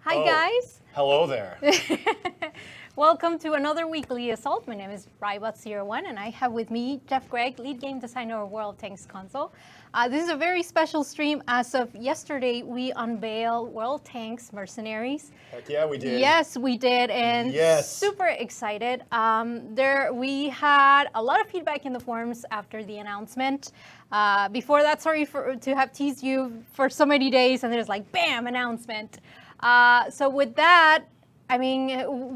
Hi guys! Hello there. Welcome to another weekly assault. My name is Rybot01 and I have with me Jeff Gregg, lead game designer of World of Tanks console. This is a very special stream. As of yesterday, we unveiled World of Tanks Mercenaries. Heck yeah, we did. Yes, we did, and super excited. We had a lot of feedback in the forums after the announcement. Before that, sorry to have teased you for so many days, and there's like, bam, announcement. So with that, I mean,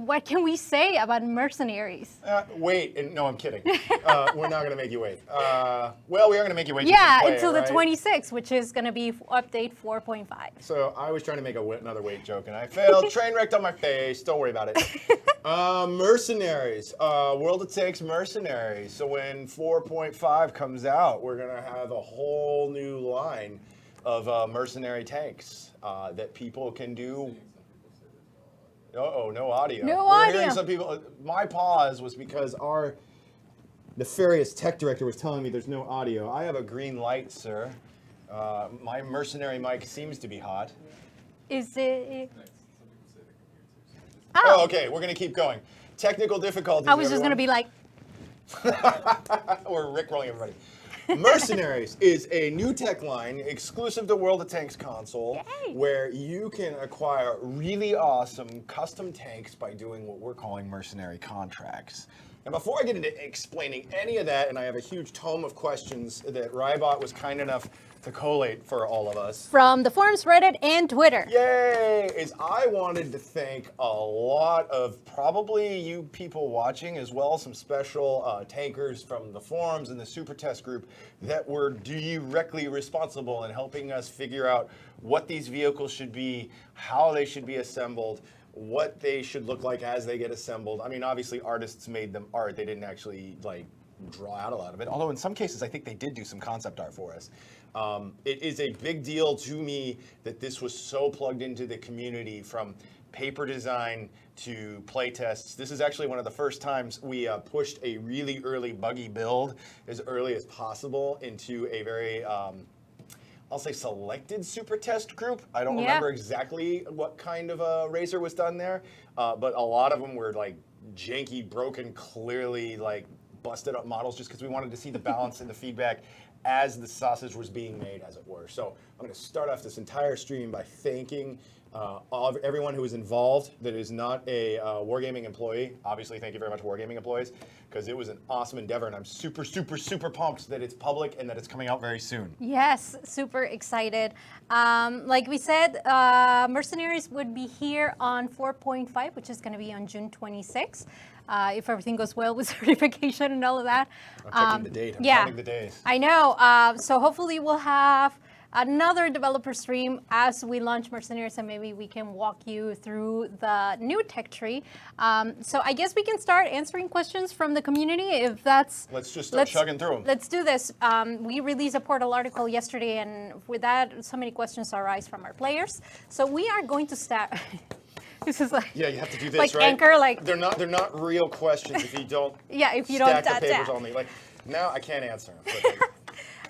what can we say about Mercenaries? Wait, no, I'm kidding. We're not going to make you wait. Well, we are going to make you wait. Yeah, until the 26th, which is going to be update 4.5. So I was trying to make another wait joke, and I failed. Train wrecked on my face. Don't worry about it. Mercenaries. World of Tanks Mercenaries. So when 4.5 comes out, we're going to have a whole new line of mercenary tanks that people can do. Uh-oh, no audio. We're hearing some people. My pause was because our nefarious tech director was telling me there's no audio. I have a green light, sir. My mercenary mic seems to be hot. Is it? Oh, okay. We're going to keep going. Technical difficulties. I was just going to be like. We're rickrolling everybody. Mercenaries is a new tech line exclusive to World of Tanks console. Yay. Where you can acquire really awesome custom tanks by doing what we're calling mercenary contracts. And before I get into explaining any of that, and I have a huge tome of questions that Rybot was kind enough to collate for all of us. From the forums, Reddit, and Twitter. Yay! I wanted to thank a lot of probably you people watching, as well as some special tankers from the forums and the Super Test group that were directly responsible in helping us figure out what these vehicles should be, how they should be assembled, what they should look like as they get assembled. I mean, obviously artists made them art. They didn't actually draw out a lot of it. Although in some cases, I think they did do some concept art for us. It is a big deal to me that this was so plugged into the community, from paper design to play tests. This is actually one of the first times we pushed a really early buggy build as early as possible into a very I'll say selected super test group. I don't remember exactly what kind of a razor was done there, but a lot of them were like janky, broken, clearly busted up models, just because we wanted to see the balance and the feedback as the sausage was being made, as it were. So I'm going to start off this entire stream by thanking everyone who was involved that is not a Wargaming employee. Obviously, thank you very much, Wargaming employees, because it was an awesome endeavor, and I'm super, super, super pumped that it's public and that it's coming out very soon. Yes, super excited. Like we said, Mercenaries would be here on 4.5, which is going to be on June 26th. If everything goes well with certification and all of that. I'm checking the date. I'm counting the days. I know. So hopefully we'll have another developer stream as we launch Mercenaries, and maybe we can walk you through the new tech tree. So I guess we can start answering questions from the community, if that's... Let's just start chugging through them. Let's do this. We released a portal article yesterday, and with that, so many questions arise from our players. So we are going to start... This is like, yeah, you have to do this, right? Anchor, they're not real questions if you don't if you don't stack the papers on me. Now I can't answer them.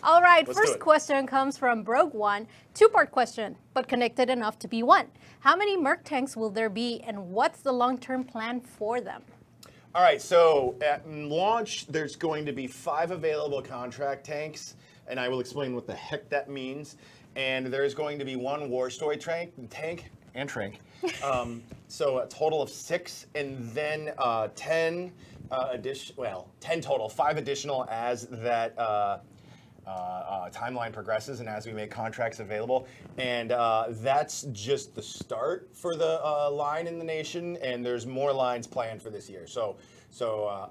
All right, first question comes from Brogue1. Two-part question, but connected enough to be one. How many Merc tanks will there be, and what's the long-term plan for them? All right, so at launch, there's going to be 5 available contract tanks, and I will explain what the heck that means. And there's going to be 1 War Story tank. So a total of 6, and then 10 total, 5 additional as that timeline progresses and as we make contracts available. And that's just the start for the line in the nation, and there's more lines planned for this year. So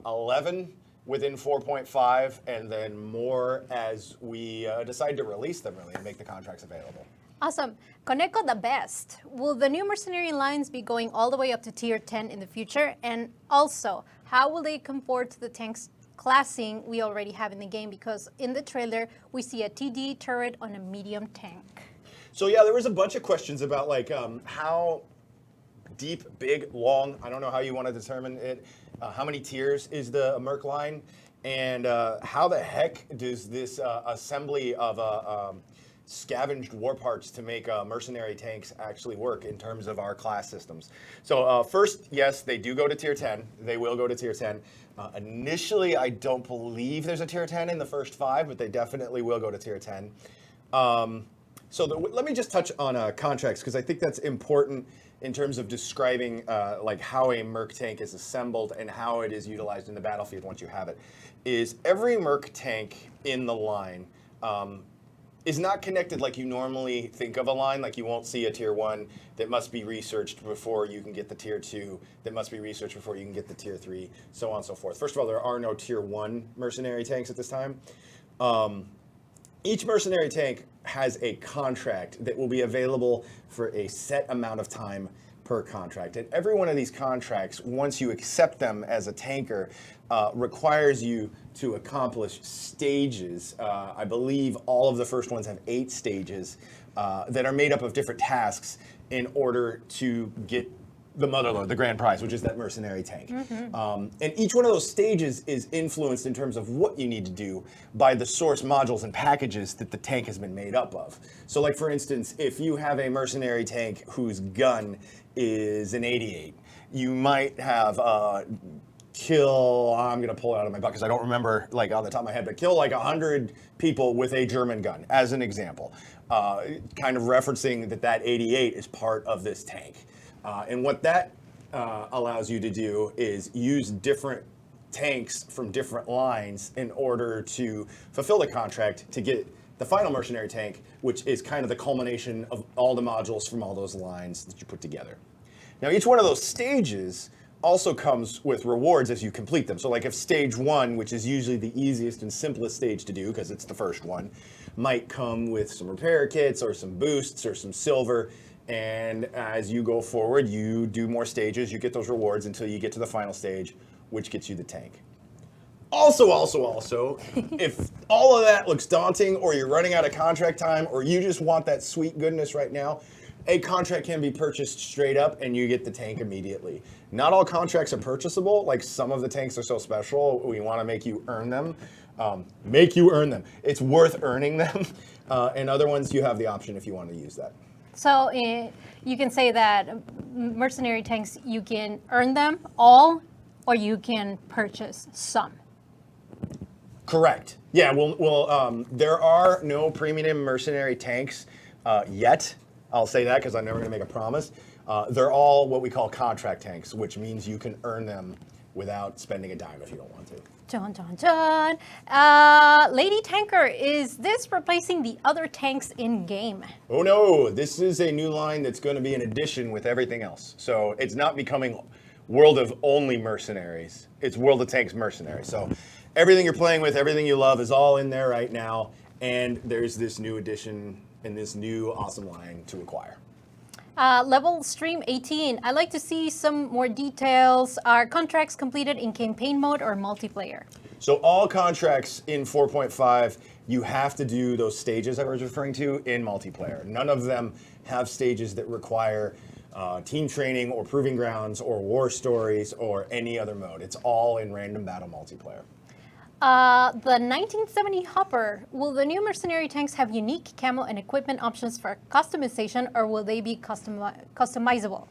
11 within 4.5, and then more as we decide to release them really and make the contracts available. Awesome. Koneko the best. Will the new mercenary lines be going all the way up to tier 10 in the future? And also, how will they comport to the tanks classing we already have in the game? Because in the trailer, we see a TD turret on a medium tank. So yeah, there was a bunch of questions about like how deep, big, long, I don't know how you want to determine it, how many tiers is the Merc line, and how the heck does this assembly of scavenged war parts to make mercenary tanks actually work in terms of our class systems. So first, yes, they do go to tier 10. They will go to tier 10. Initially, I don't believe there's a tier 10 in the first 5, but they definitely will go to tier 10. Let me just touch on contracts, because I think that's important in terms of describing like how a Merc tank is assembled and how it is utilized in the battlefield once you have it. Is every Merc tank in the line is not connected like you normally think of a line. Like you won't see a tier 1 that must be researched before you can get the tier 2, that must be researched before you can get the tier 3, so on and so forth. First of all, there are no tier 1 mercenary tanks at this time. Each mercenary tank has a contract that will be available for a set amount of time per contract. And every one of these contracts, once you accept them as a tanker, requires you to accomplish stages. I believe all of the first ones have 8 stages that are made up of different tasks in order to get the Motherlode, the grand prize, which is that mercenary tank. And each one of those stages is influenced in terms of what you need to do by the source modules and packages that the tank has been made up of. So like for instance, if you have a mercenary tank whose gun is an 88, you might have kill, I'm gonna pull it out of my butt because I don't remember like on the top of my head, but kill like 100 people with a German gun, as an example. Kind of referencing that 88 is part of this tank. And what that allows you to do is use different tanks from different lines in order to fulfill the contract to get the final mercenary tank, which is kind of the culmination of all the modules from all those lines that you put together. Now, each one of those stages also comes with rewards as you complete them. So like if stage 1, which is usually the easiest and simplest stage to do because it's the first one, might come with some repair kits or some boosts or some silver. And as you go forward, you do more stages, you get those rewards until you get to the final stage, which gets you the tank. Also, if all of that looks daunting, or you're running out of contract time, or you just want that sweet goodness right now, a contract can be purchased straight up and you get the tank immediately. Not all contracts are purchasable. Like some of the tanks are so special, we want to make you earn them. It's worth earning them. And other ones, you have the option if you want to use that. So you can say that mercenary tanks, you can earn them all, or you can purchase some. Correct. Yeah, well, there are no premium mercenary tanks yet. I'll say that because I'm never going to make a promise. They're all what we call contract tanks, which means you can earn them without spending a dime if you don't want to. Dun, dun, dun. Lady Tanker, is this replacing the other tanks in game? Oh no, this is a new line that's going to be an addition with everything else. So it's not becoming World of only mercenaries. It's World of Tanks Mercenaries. So everything you're playing with, everything you love is all in there right now. And there's this new addition and this new awesome line to acquire. Level Stream 18. I'd like to see some more details. Are contracts completed in campaign mode or multiplayer? So all contracts in 4.5, you have to do those stages I was referring to in multiplayer. None of them have stages that require team training or proving grounds or war stories or any other mode. It's all in random battle multiplayer. The 1970 Hopper, will the new mercenary tanks have unique camo and equipment options for customization, or will they be customizable?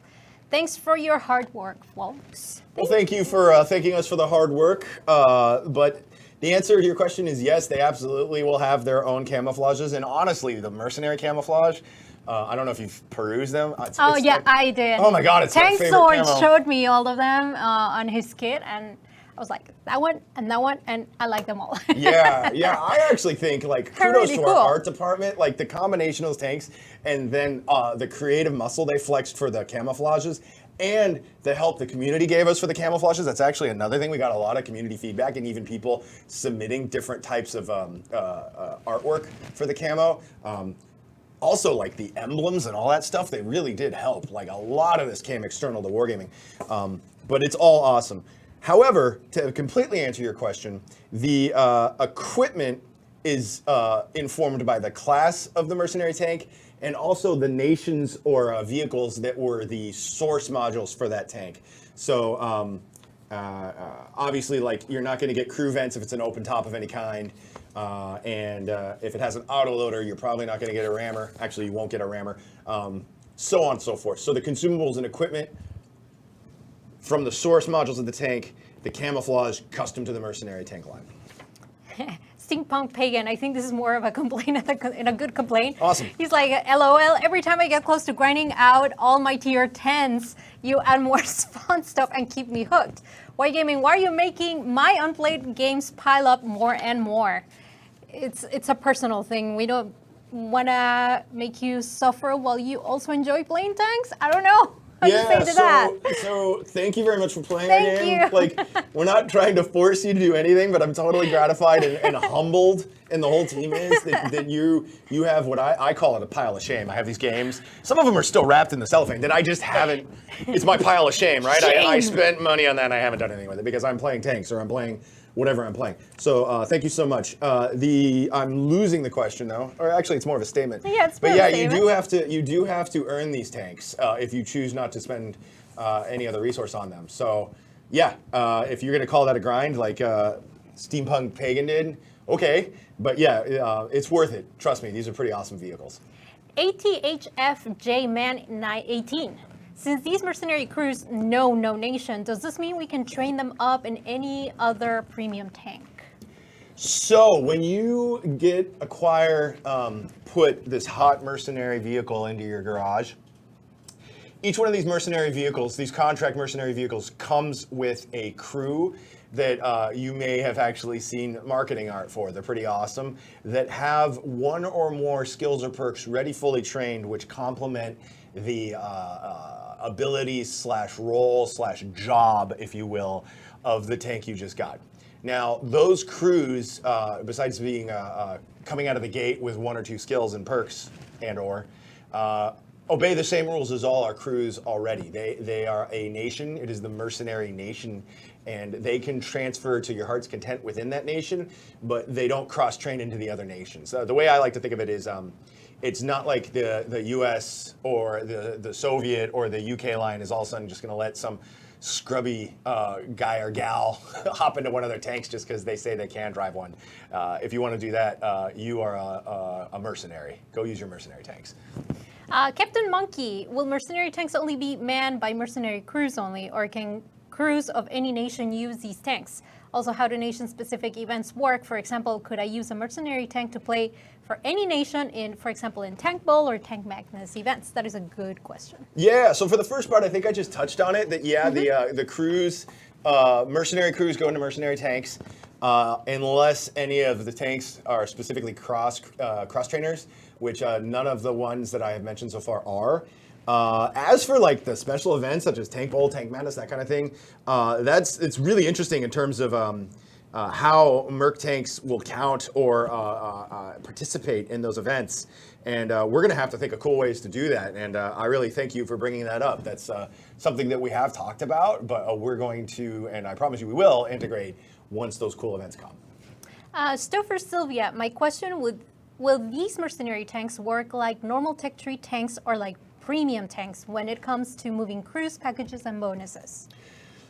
Thanks for your hard work, folks. Well, thank you for thanking us for the hard work. But the answer to your question is yes, they absolutely will have their own camouflages. And honestly, the mercenary camouflage, I don't know if you've perused them. I did. Oh my God, it's my Tank favorite Sword camo. showed me all of them on his kit, and I was like, that one, and I like them all. Yeah, I actually think like They're kudos really to cool. our art department, like the combination of those tanks and then the creative muscle they flexed for the camouflages and the help the community gave us for the camouflages. That's actually another thing. We got a lot of community feedback and even people submitting different types of artwork for the camo. Also, like the emblems and all that stuff, they really did help. Like a lot of this came external to Wargaming, but it's all awesome. However, to completely answer your question, the equipment is informed by the class of the mercenary tank and also the nations or vehicles that were the source modules for that tank. So obviously, like you're not going to get crew vents if it's an open top of any kind. And if it has an autoloader, you're probably not going to get a rammer. Actually, you won't get a rammer. So on and so forth. So the consumables and equipment from the source modules of the tank, the camouflage custom to the mercenary tank line. Steampunk Pagan, I think this is more of a complaint and a good complaint. Awesome. He's like, LOL, every time I get close to grinding out all my tier 10s, you add more fun stuff and keep me hooked. Why Gaming, why are you making my unplayed games pile up more and more? It's a personal thing. We don't want to make you suffer while you also enjoy playing tanks. I don't know. How you say to that? So thank you very much for playing Thank our game. you. Like, we're not trying to force you to do anything, but I'm totally gratified and humbled, and the whole team is, that you have what I call it a pile of shame. I have these games. Some of them are still wrapped in the cellophane that I just haven't, it's my pile of shame, right? Shame. I spent money on that and I haven't done anything with it because I'm playing tanks or I'm playing whatever I'm playing. So thank you so much. I'm losing the question though, or actually it's more of a statement. Yeah, it's more but of a yeah, statement. you do have to earn these tanks if you choose not to spend any other resource on them. So yeah, if you're gonna call that a grind like Steampunk Pagan did, okay. But yeah, it's worth it. Trust me, these are pretty awesome vehicles. ATHFJ Man 918. Since these mercenary crews know no nation, does this mean we can train them up in any other premium tank? So when you put this hot mercenary vehicle into your garage, each one of these mercenary vehicles, these contract mercenary vehicles, comes with a crew that you may have actually seen marketing art for. They're pretty awesome, that have one or more skills or perks ready, fully trained, which complement the abilities / role / job, if you will, of the tank you just got. Now, those crews, besides being coming out of the gate with 1 or 2 skills and perks and/or obey the same rules as all our crews already. They are a nation. It is the mercenary nation, and they can transfer to your heart's content within that nation, but they don't cross-train into the other nations. The way I like to think of it is it's not like the US or the Soviet or the UK line is all of a sudden just going to let some scrubby guy or gal hop into one of their tanks just because they say they can drive one. If you want to do that, you are a mercenary. Go use your mercenary tanks. Captain Monkey, will mercenary tanks only be manned by mercenary crews only, or can crews of any nation use these tanks? Also, how do nation-specific events work? For example, could I use a mercenary tank to play for any nation in, for example, in Tank Bowl or Tank Magnus events? That is a good question. Yeah, so for the first part, I think I just touched on it, that yeah, the crews, mercenary crews go into mercenary tanks, unless any of the tanks are specifically cross trainers, which none of the ones that I have mentioned so far are. As for like the special events such as Tank Bowl, Tank Madness, that kind of thing, it's really interesting in terms of how Merc tanks will count or participate in those events. And we're going to have to think of cool ways to do that. And I really thank you for bringing that up. That's something that we have talked about, but we're going to, and I promise you we will, integrate once those cool events come. Stouffer Sylvia, my question will these mercenary tanks work like normal Tech Tree tanks or like premium tanks when it comes to moving crews, packages, and bonuses?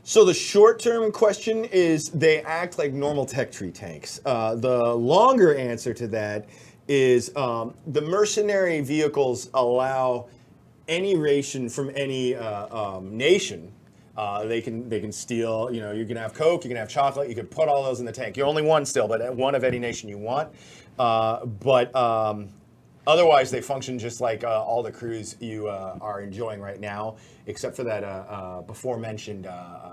So the short-term question is they act like normal Tech Tree tanks. The longer answer to that is the mercenary vehicles allow any ration from any nation. They can steal, you can have Coke, you can have chocolate, you can put all those in the tank. You're only one still, but one of any nation you want. But Otherwise, they function just like all the crews you are enjoying right now, except for that before mentioned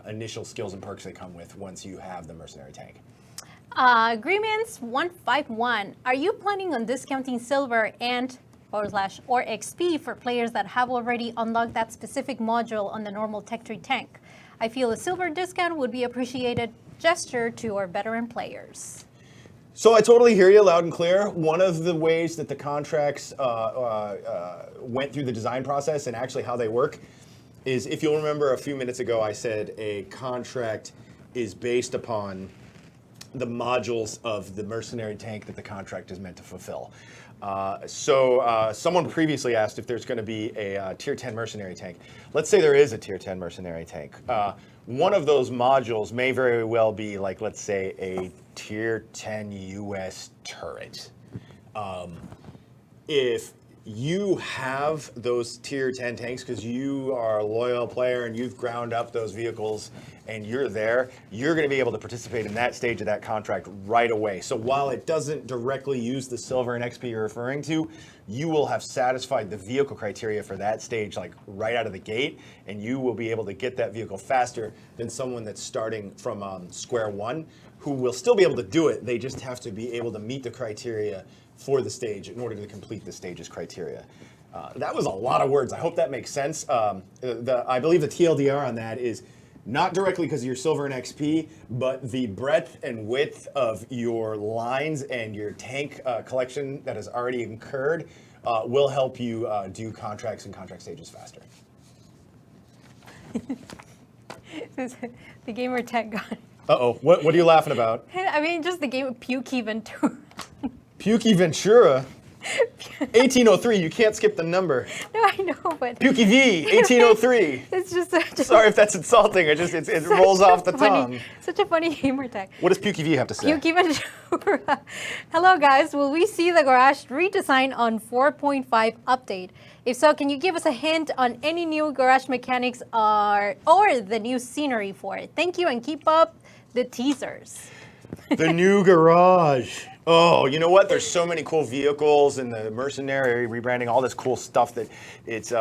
initial skills and perks they come with once you have the mercenary tank. Agreements 151. Are you planning on discounting silver and or XP for players that have already unlocked that specific module on the normal Tech Tree tank? I feel a silver discount would be appreciated gesture to our veteran players. So I totally hear you loud and clear. One of the ways that the contracts went through the design process and actually how they work is, if you'll remember a few minutes ago, I said a contract is based upon the modules of the mercenary tank that the contract is meant to fulfill. Someone previously asked if there's going to be a tier 10 mercenary tank. Let's say there is a tier 10 mercenary tank. One of those modules may very well be, like, let's say, a tier 10 US turret. If you have those tier 10 tanks because you are a loyal player and you've ground up those vehicles and you're there, you're going to be able to participate in that stage of that contract right away. So while it doesn't directly use the silver and XP you're referring to, you will have satisfied the vehicle criteria for that stage like right out of the gate, and you will be able to get that vehicle faster than someone that's starting from square one, who will still be able to do it. They just have to be able to meet the criteria for the stage in order to complete the stage's criteria. That was a lot of words. I hope that makes sense. I believe the TLDR on that is not directly because of your silver and XP, but the breadth and width of your lines and your tank collection that has already incurred will help you do contracts and contract stages faster. The gamer tech got. Uh-oh, what are you laughing about? I mean, just the game of Pukey Ventura. Pukey Ventura? 1803, you can't skip the number. No, I know, but... Pukey V, 1803. It's just Sorry if that's insulting, it rolls off the tongue. Such a funny gamer tag. What does Pukey V have to say? Pukey Ventura. Hello guys, will we see the garage redesign on 4.5 update? If so, can you give us a hint on any new garage mechanics or the new scenery for it? Thank you and keep up the teasers. The new garage. Oh, you know what? There's so many cool vehicles and the mercenary rebranding, all this cool stuff that it's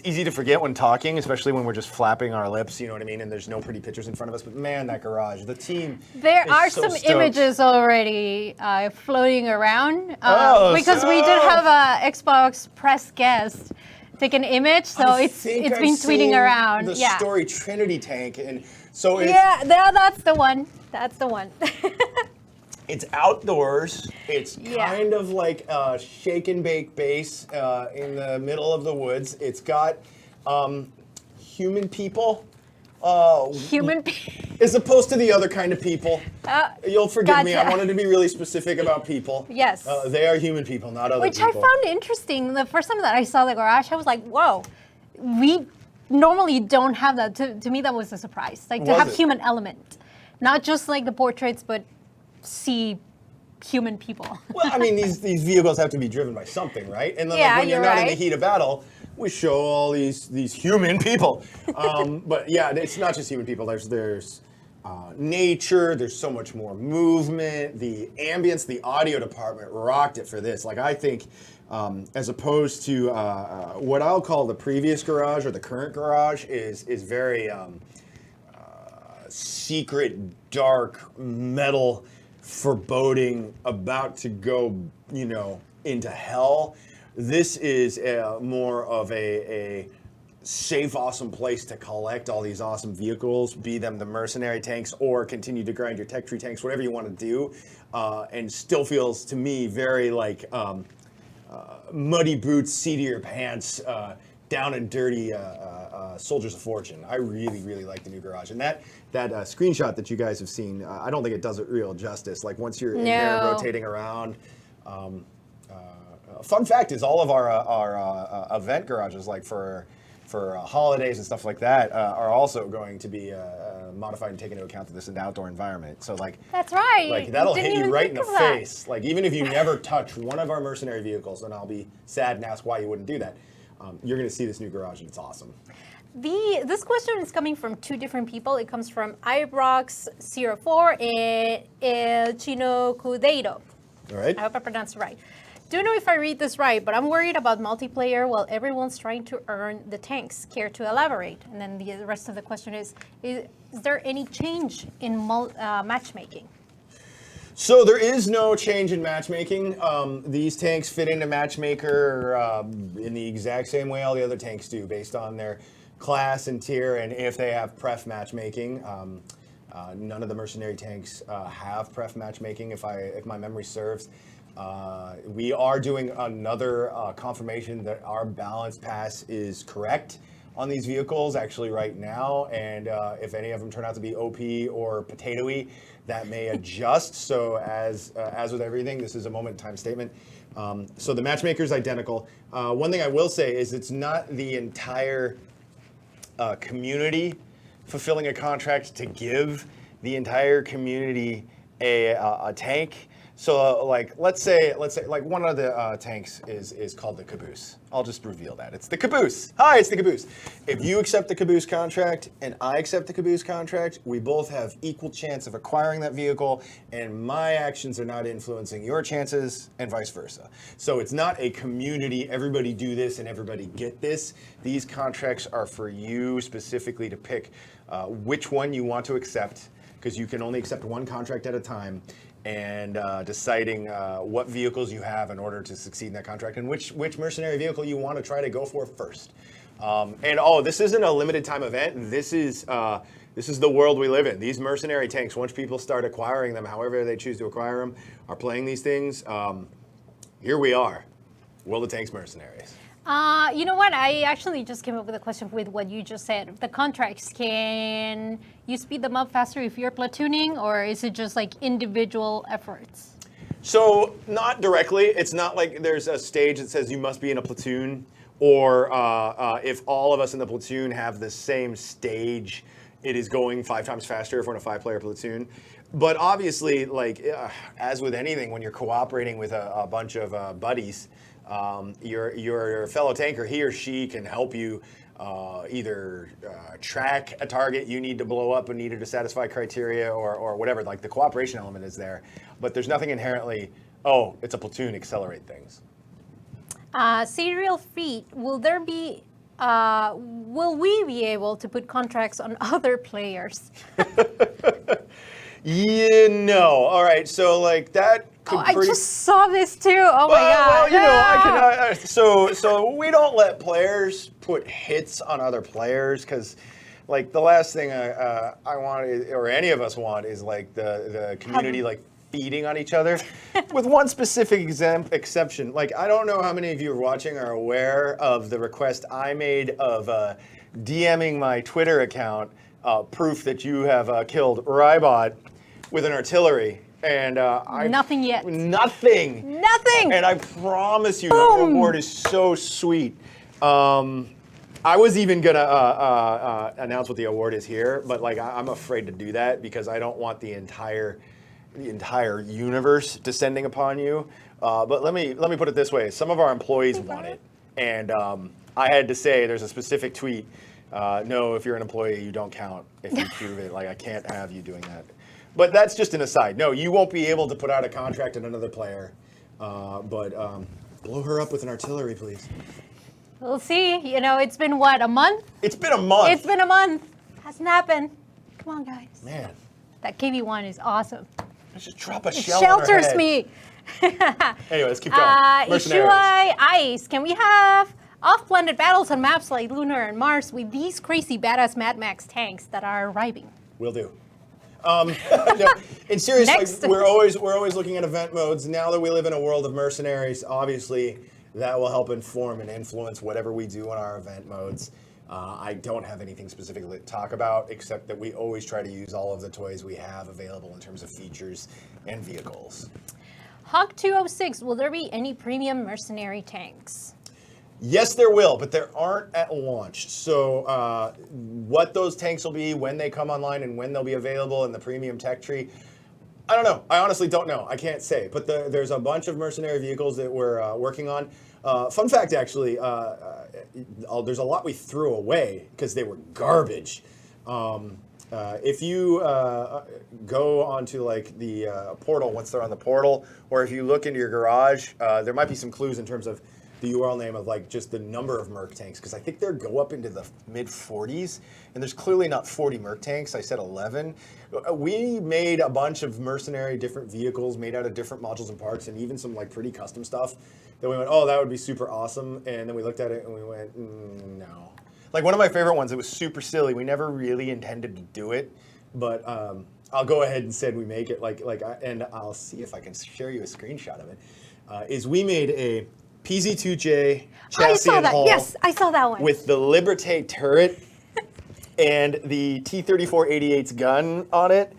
easy to forget when talking, especially when we're just flapping our lips, you know what I mean? And there's no pretty pictures in front of us, but man, that garage, the team. There are some images already floating around because we did have a Xbox press guest take an image, so it's been tweeting around. The Story Trinity tank, and so that's the one. That's the one. It's outdoors. It's kind of like a shake and bake base in the middle of the woods. It's got human people. Human people. As opposed to the other kind of people. You'll forgive me. Gotcha. I wanted to be really specific about people. Yes. They are human people, not other Which people. I found interesting. The first time that I saw the garage, I was like, whoa. We normally don't have that. To me, that was a surprise. Like to have human element. Not just like the portraits, but see human people. Well, I mean, these vehicles have to be driven by something, right? And then like, when you're not in the heat of battle, we show all these human people. But yeah, it's not just human people. There's nature. There's so much more movement. The ambience, the audio department rocked it for this. Like I think, as opposed to what I'll call the previous garage or the current garage is very secret, dark, metal, foreboding, about to go, into hell. This is more of a safe, awesome place to collect all these awesome vehicles, be them the mercenary tanks or continue to grind your tech tree tanks, whatever you want to do, and still feels to me very like muddy boots, seat of your pants, down and dirty Soldiers of Fortune. I really, really like the new garage. And that screenshot that you guys have seen, I don't think it does it real justice. Like once you're in there rotating around. Fun fact is all of our event garages, like for holidays and stuff like that, are also going to be modified and taken into account to this outdoor environment. So like that's right. Like that'll hit you right in the face. Like even if you never touch one of our mercenary vehicles, and I'll be sad and ask why you wouldn't do that. You're going to see this new garage, and it's awesome. This question is coming from two different people. It comes from Ibrox04 and El Chino Cudeiro. All right. I hope I pronounced it right. don't know if I read this right, but I'm worried about multiplayer while everyone's trying to earn the tanks. Care to elaborate? And then the rest of the question is there any change in matchmaking? So there is no change in matchmaking. These tanks fit into Matchmaker in the exact same way all the other tanks do, based on their class and tier, and if they have pref matchmaking. None of the mercenary tanks have pref matchmaking, if my memory serves. We are doing another confirmation that our balance pass is correct on these vehicles actually right now, and if any of them turn out to be OP or potatoey, that may adjust. So as with everything, this is a moment in time statement. So the matchmaker is identical. One thing I will say is it's not the entire community fulfilling a contract to give the entire community a tank. So like let's say like one of the tanks is called the Caboose. I'll just reveal that. It's the Caboose. Hi, it's the Caboose. If you accept the Caboose contract and I accept the Caboose contract, we both have equal chance of acquiring that vehicle, and my actions are not influencing your chances and vice versa. So it's not a community, everybody do this and everybody get this. These contracts are for you specifically to pick which one you want to accept, because you can only accept one contract at a time, and deciding what vehicles you have in order to succeed in that contract, and which mercenary vehicle you want to try to go for first. And this isn't a limited time event. This is the world we live in. These mercenary tanks, once people start acquiring them, however they choose to acquire them, are playing these things. Here we are, World of Tanks Mercenaries. You know what? I actually just came up with a question with what you just said. The contracts, can you speed them up faster if you're platooning, or is it just like individual efforts? So not directly. It's not like there's a stage that says you must be in a platoon, or if all of us in the platoon have the same stage, it is going 5 times faster if we're in a 5-player platoon. But obviously, like as with anything, when you're cooperating with a bunch of buddies, your fellow tanker, he or she can help you either track a target you need to blow up and needed to satisfy criteria, or whatever. Like the cooperation element is there, but there's nothing inherently, it's a platoon, accelerate things. Serial feet, will we be able to put contracts on other players? Yeah, no. All right, so like that. I just saw this too. Oh my god. Well, so we don't let players put hits on other players, because like the last thing I want or any of us want is like the community like feeding on each other. With one specific exception. Like I don't know how many of you are watching are aware of the request I made of DMing my Twitter account proof that you have killed Rybot with an artillery. And nothing yet. Nothing. And I promise you, Boom. the reward is so sweet. I was even gonna announce what the award is here, but like I'm afraid to do that because I don't want the entire universe descending upon you. But let me put it this way: some of our employees want it, and I had to say there's a specific tweet. No, if you're an employee, you don't count if you prove it. Like I can't have you doing that. But that's just an aside. No, you won't be able to put out a contract on another player. But blow her up with an artillery, please. We'll see. You know, it's been what, a month? It's been a month. It's been a month. Hasn't happened. Come on, guys. Man. That KV-1 is awesome. Let's just drop a It shell shelters on her head. me. Anyway, let's keep going. Mercenaries. Ishui Ice, can we have off-planet battles on maps like Lunar and Mars with these crazy badass Mad Max tanks that are arriving? Will do. No, in serious, like, we're always looking at event modes. Now that we live in a world of mercenaries, obviously that will help inform and influence whatever we do in our event modes. I don't have anything specifically to talk about, except that we always try to use all of the toys we have available in terms of features and vehicles. Hawk 206, will there be any premium mercenary tanks? Yes, there will, but there aren't at launch. So what those tanks will be, when they come online, and when they'll be available in the premium tech tree, I don't know. I honestly don't know. I can't say. But there's a bunch of mercenary vehicles that we're working on. Fun fact, actually, there's a lot we threw away because they were garbage. If you go onto like the portal, once they're on the portal, or if you look into your garage, there might be some clues in terms of the URL name of like just the number of Merc tanks, because I think they go up into the mid 40s, and there's clearly not 40 Merc tanks. I said 11. We made a bunch of mercenary different vehicles made out of different modules and parts, and even some like pretty custom stuff that we went, oh, that would be super awesome. And then we looked at it and we went, no. Like one of my favorite ones, it was super silly. We never really intended to do it, but I'll go ahead and said we make it and I'll see if I can share you a screenshot of it. Is we made a PZ2J chassis and hull. Yes, I saw that one. With the Liberté turret and the T-34-88's gun on it.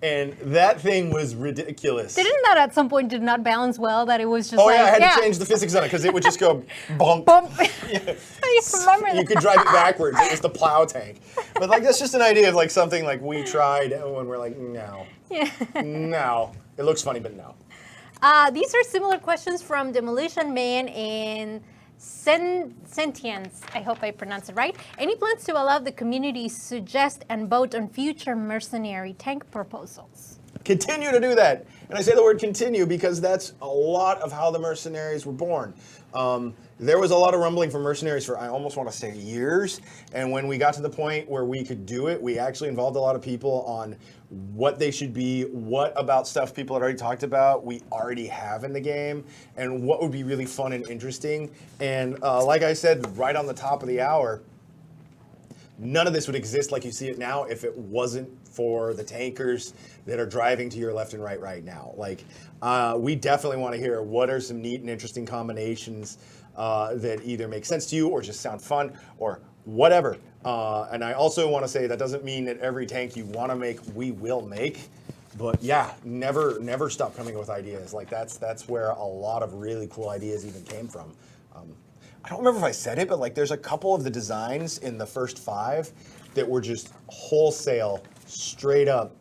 And that thing was ridiculous. Didn't that at some point did not balance well? That it was just I had to change the physics on it because it would just go bonk. Bump. Yeah. I remember that. You could drive it backwards. It was the plow tank. But like that's just an idea of like something like we tried and we're like, no. Yeah. No. It looks funny, but no. These are similar questions from Demolition Man and Sentience. I hope I pronounced it right. Any plans to allow the community suggest and vote on future mercenary tank proposals? Continue to do that. And I say the word continue because that's a lot of how the mercenaries were born. There was a lot of rumbling for mercenaries for, I almost want to say, years. And when we got to the point where we could do it, we actually involved a lot of people on what they should be, what about stuff people had already talked about, we already have in the game, and what would be really fun and interesting. And like I said, right on the top of the hour, none of this would exist like you see it now if it wasn't for the tankers that are driving to your left and right now. Like, we definitely want to hear what are some neat and interesting combinations that either make sense to you or just sound fun or whatever. And I also want to say that doesn't mean that every tank you want to make, we will make. But yeah, never stop coming up with ideas. Like that's where a lot of really cool ideas even came from. I don't remember if I said it, but like there's a couple of the designs in the first 5 that were just wholesale, straight up,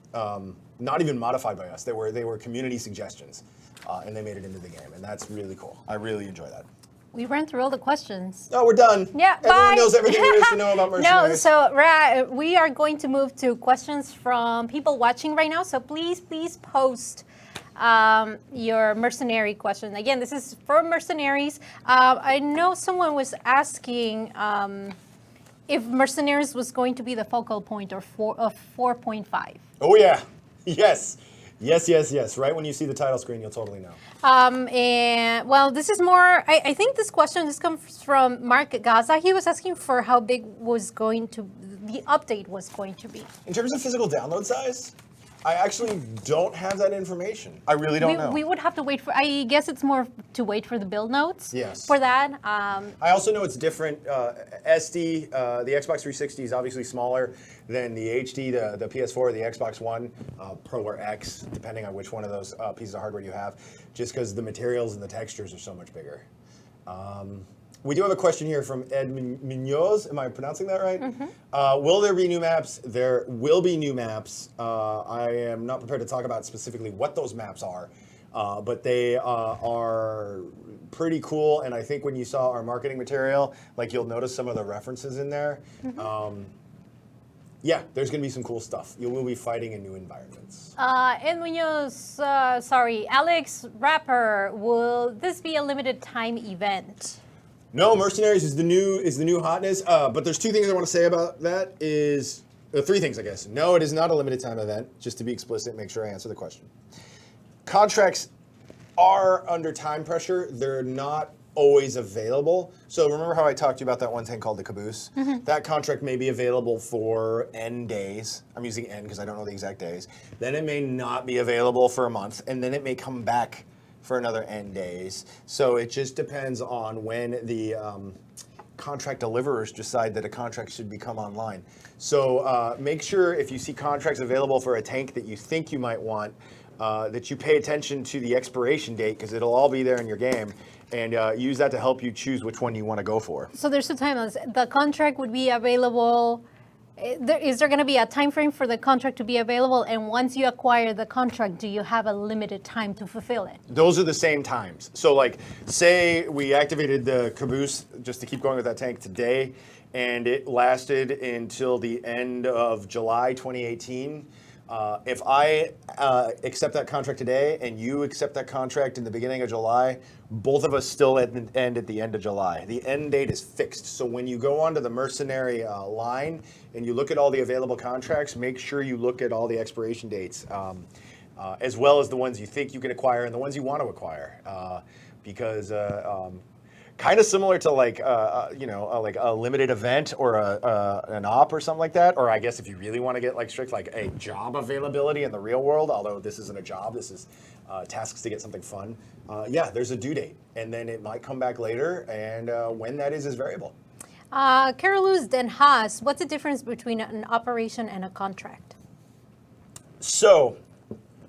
not even modified by us. They were community suggestions, and they made it into the game, and that's really cool. I really enjoy that. We ran through all the questions. Oh, we're done. Yeah, Everyone bye. knows everything there is to know about mercenaries. No, so we are going to move to questions from people watching right now. So please post your mercenary question. Again, this is for mercenaries. I know someone was asking if mercenaries was going to be the focal point of 4.5. Oh yeah, yes. Right when you see the title screen, you'll totally know. And well, this is more, I think this question, this comes from Mark Gaza. He was asking for how big the update was going to be. In terms of physical download size, I actually don't have that information. I really don't know. We would have to wait for, I guess it's more to wait for the build notes. Yes. For that. I also know it's different. SD, the Xbox 360 is obviously smaller than the HD, the PS4, or the Xbox One, Pro or X, depending on which one of those pieces of hardware you have, just because the materials and the textures are so much bigger. We do have a question here from Ed Munoz. Am I pronouncing that right? Mm-hmm. Will there be new maps? There will be new maps. I am not prepared to talk about specifically what those maps are, but they are pretty cool. And I think when you saw our marketing material, like you'll notice some of the references in there. Mm-hmm. Yeah, there's going to be some cool stuff. You will be fighting in new environments. Ed Munoz, Alex Rapper, will this be a limited time event? No, Mercenaries is the new hotness. But there's 2 things I want to say about that. 3 things, I guess. No, it is not a limited time event. Just to be explicit, make sure I answer the question. Contracts are under time pressure. They're not always available. So remember how I talked to you about that one tank called the Caboose? Mm-hmm. That contract may be available for N days. I'm using N because I don't know the exact days. Then it may not be available for a month, and then it may come back for another N days. So it just depends on when the contract deliverers decide that a contract should become online. So make sure if you see contracts available for a tank that you think you might want, that you pay attention to the expiration date, because it'll all be there in your game, and use that to help you choose which one you want to go for. So there's 2 timelines. The contract would be available. Is there going to be a time frame for the contract to be available? And once you acquire the contract, do you have a limited time to fulfill it? Those are the same times. So like, say we activated the Caboose, just to keep going with that tank today, and it lasted until the end of July 2018. If I accept that contract today and you accept that contract in the beginning of July, both of us still at the end of July. The end date is fixed. So when you go onto the mercenary line and you look at all the available contracts, make sure you look at all the expiration dates, as well as the ones you think you can acquire and the ones you want to acquire, because. Kind of similar to like like a limited event or an op or something like that. Or I guess if you really want to get like strict, like a job availability in the real world, although this isn't a job, this is tasks to get something fun. Yeah, there's a due date, and then it might come back later, and when that is variable. Carolus Den Haas, what's the difference between an operation and a contract? So.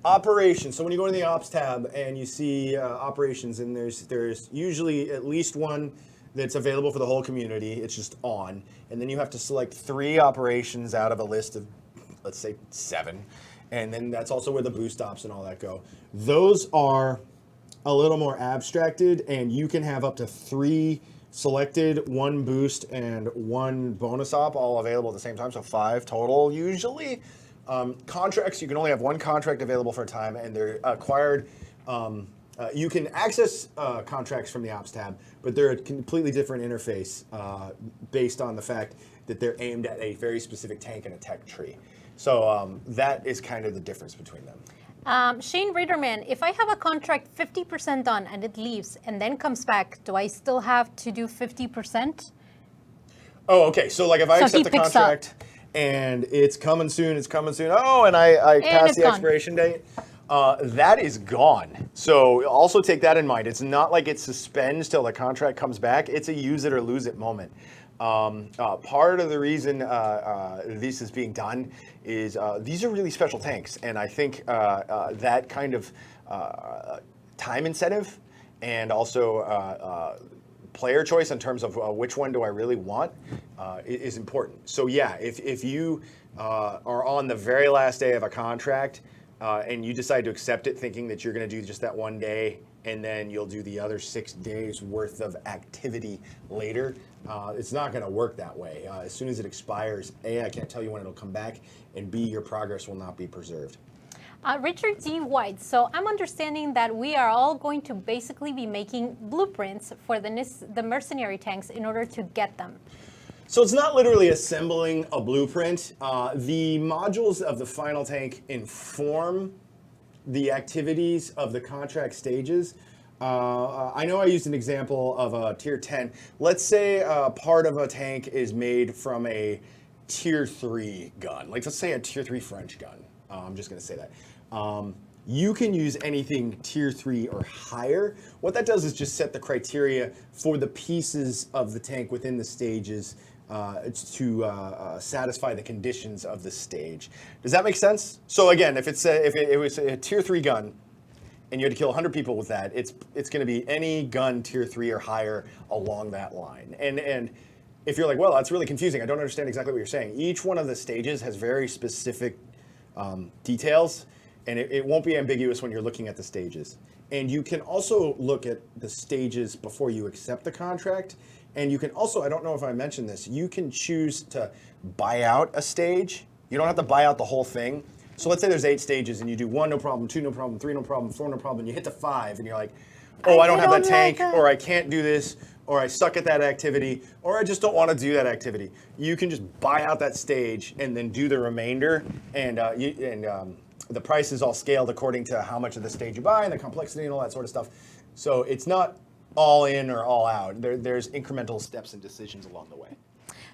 Operations. So when you go to the ops tab and you see operations, and there's usually at least one that's available for the whole community. It's just on, and then you have to select 3 operations out of a list of, let's say, 7, and then that's also where the boost ops and all that go. Those are a little more abstracted, and you can have up to 3 selected, 1 boost and 1 bonus op all available at the same time, so 5 total usually. Contracts, you can only have 1 contract available for a time, and they're acquired. You can access contracts from the Ops tab, but they're a completely different interface based on the fact that they're aimed at a very specific tank and a tech tree. So that is kind of the difference between them. Shane Raiderman, if I have a contract 50% done and it leaves and then comes back, do I still have to do 50%? Oh, okay. So like if I accept the contract and it's coming soon, oh, and I pass the expiration date, that is gone. So also take that in mind. It's not like it suspends till the contract comes back. It's a use it or lose it moment. Part of the reason this is being done is these are really special tanks, and I think that kind of time incentive and also player choice in terms of which one do I really want is important. So yeah, if you are on the very last day of a contract and you decide to accept it thinking that you're going to do just that one day and then you'll do the other 6 days worth of activity later, it's not going to work that way. As soon as it expires, A, I can't tell you when it'll come back, and B, your progress will not be preserved. Richard D. White, so I'm understanding that we are all going to basically be making blueprints for the mercenary tanks in order to get them. So it's not literally assembling a blueprint. The modules of the final tank inform the activities of the contract stages. I know I used an example of a tier 10. Let's say part of a tank is made from a tier 3 gun. Like let's say a tier 3 French gun. I'm just going to say that. You can use anything tier 3 or higher. What that does is just set the criteria for the pieces of the tank within the stages to satisfy the conditions of the stage. Does that make sense? So again, if it was a tier 3 gun and you had to kill 100 people with that, it's going to be any gun tier 3 or higher along that line. And if you're like, well, that's really confusing, I don't understand exactly what you're saying. Each one of the stages has very specific details, and it won't be ambiguous when you're looking at the stages. And you can also look at the stages before you accept the contract. And you can also, I don't know if I mentioned this, you can choose to buy out a stage. You don't have to buy out the whole thing. So let's say there's 8 stages and you do 1, no problem, 2, no problem, 3, no problem, 4, no problem, and you hit to 5 and you're like, oh, I don't have that tank, or I can't do this, or I suck at that activity, or I just don't want to do that activity. You can just buy out that stage and then do the remainder, and the price is all scaled according to how much of the stage you buy and the complexity and all that sort of stuff. So it's not all in or all out. There's incremental steps and decisions along the way.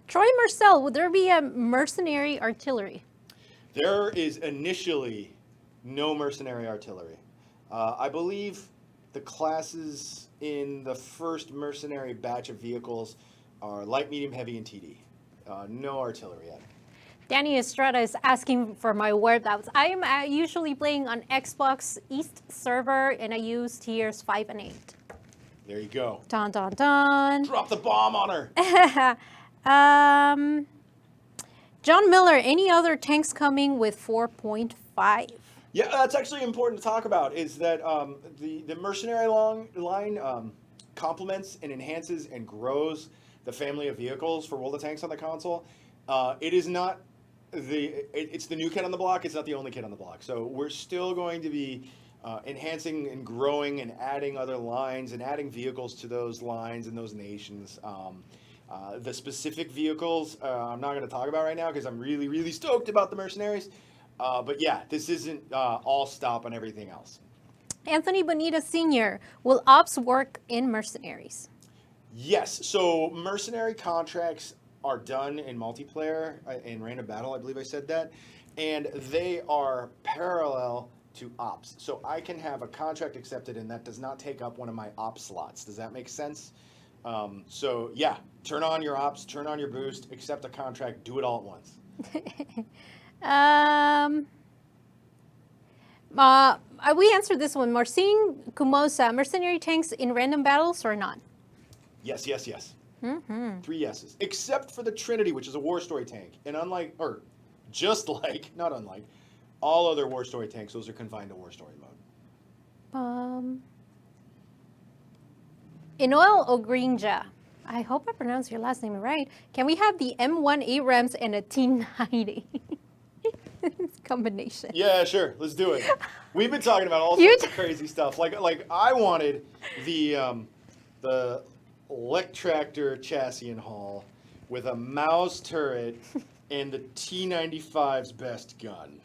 Troy Marcel, would there be a mercenary artillery? There is initially no mercenary artillery. I believe the classes in the first mercenary batch of vehicles are light, medium, heavy, and TD. No artillery yet. Danny Estrada is asking for my whereabouts. I am usually playing on Xbox East server, and I use tiers 5 and 8. There you go. Dun, dun, dun. Drop the bomb on her. John Miller, any other tanks coming with 4.5? Yeah, that's actually important to talk about, is that the mercenary line complements and enhances and grows the family of vehicles for World of Tanks on the console. It is not it's the new kid on the block. It's not the only kid on the block. So we're still going to be enhancing and growing and adding other lines and adding vehicles to those lines and those nations. The specific vehicles I'm not going to talk about right now because I'm really, really stoked about the mercenaries. But yeah, this isn't all stop on everything else. Anthony Bonita Sr., will ops work in mercenaries? Yes. So mercenary contracts are done in multiplayer, in random battle, I believe I said that. And they are parallel to ops. So I can have a contract accepted and that does not take up one of my ops slots. Does that make sense? So yeah, turn on your ops, turn on your boost, accept a contract, do it all at once. We answered this one. Marcin Kumosa, mercenary tanks in random battles or not? Yes, yes, yes. 3 yeses. Except for the Trinity, which is a war story tank. And unlike, or just like, not unlike, all other war story tanks, those are confined to war story mode. Inoel Ogrinja, I hope I pronounced your last name right. Can we have the M1 ARAMs and a T90? Combination. Yeah, sure. Let's do it. We've been talking about all sorts of crazy stuff. Like I wanted the Lectractor chassis and hull with a Maus turret and the T95's best gun.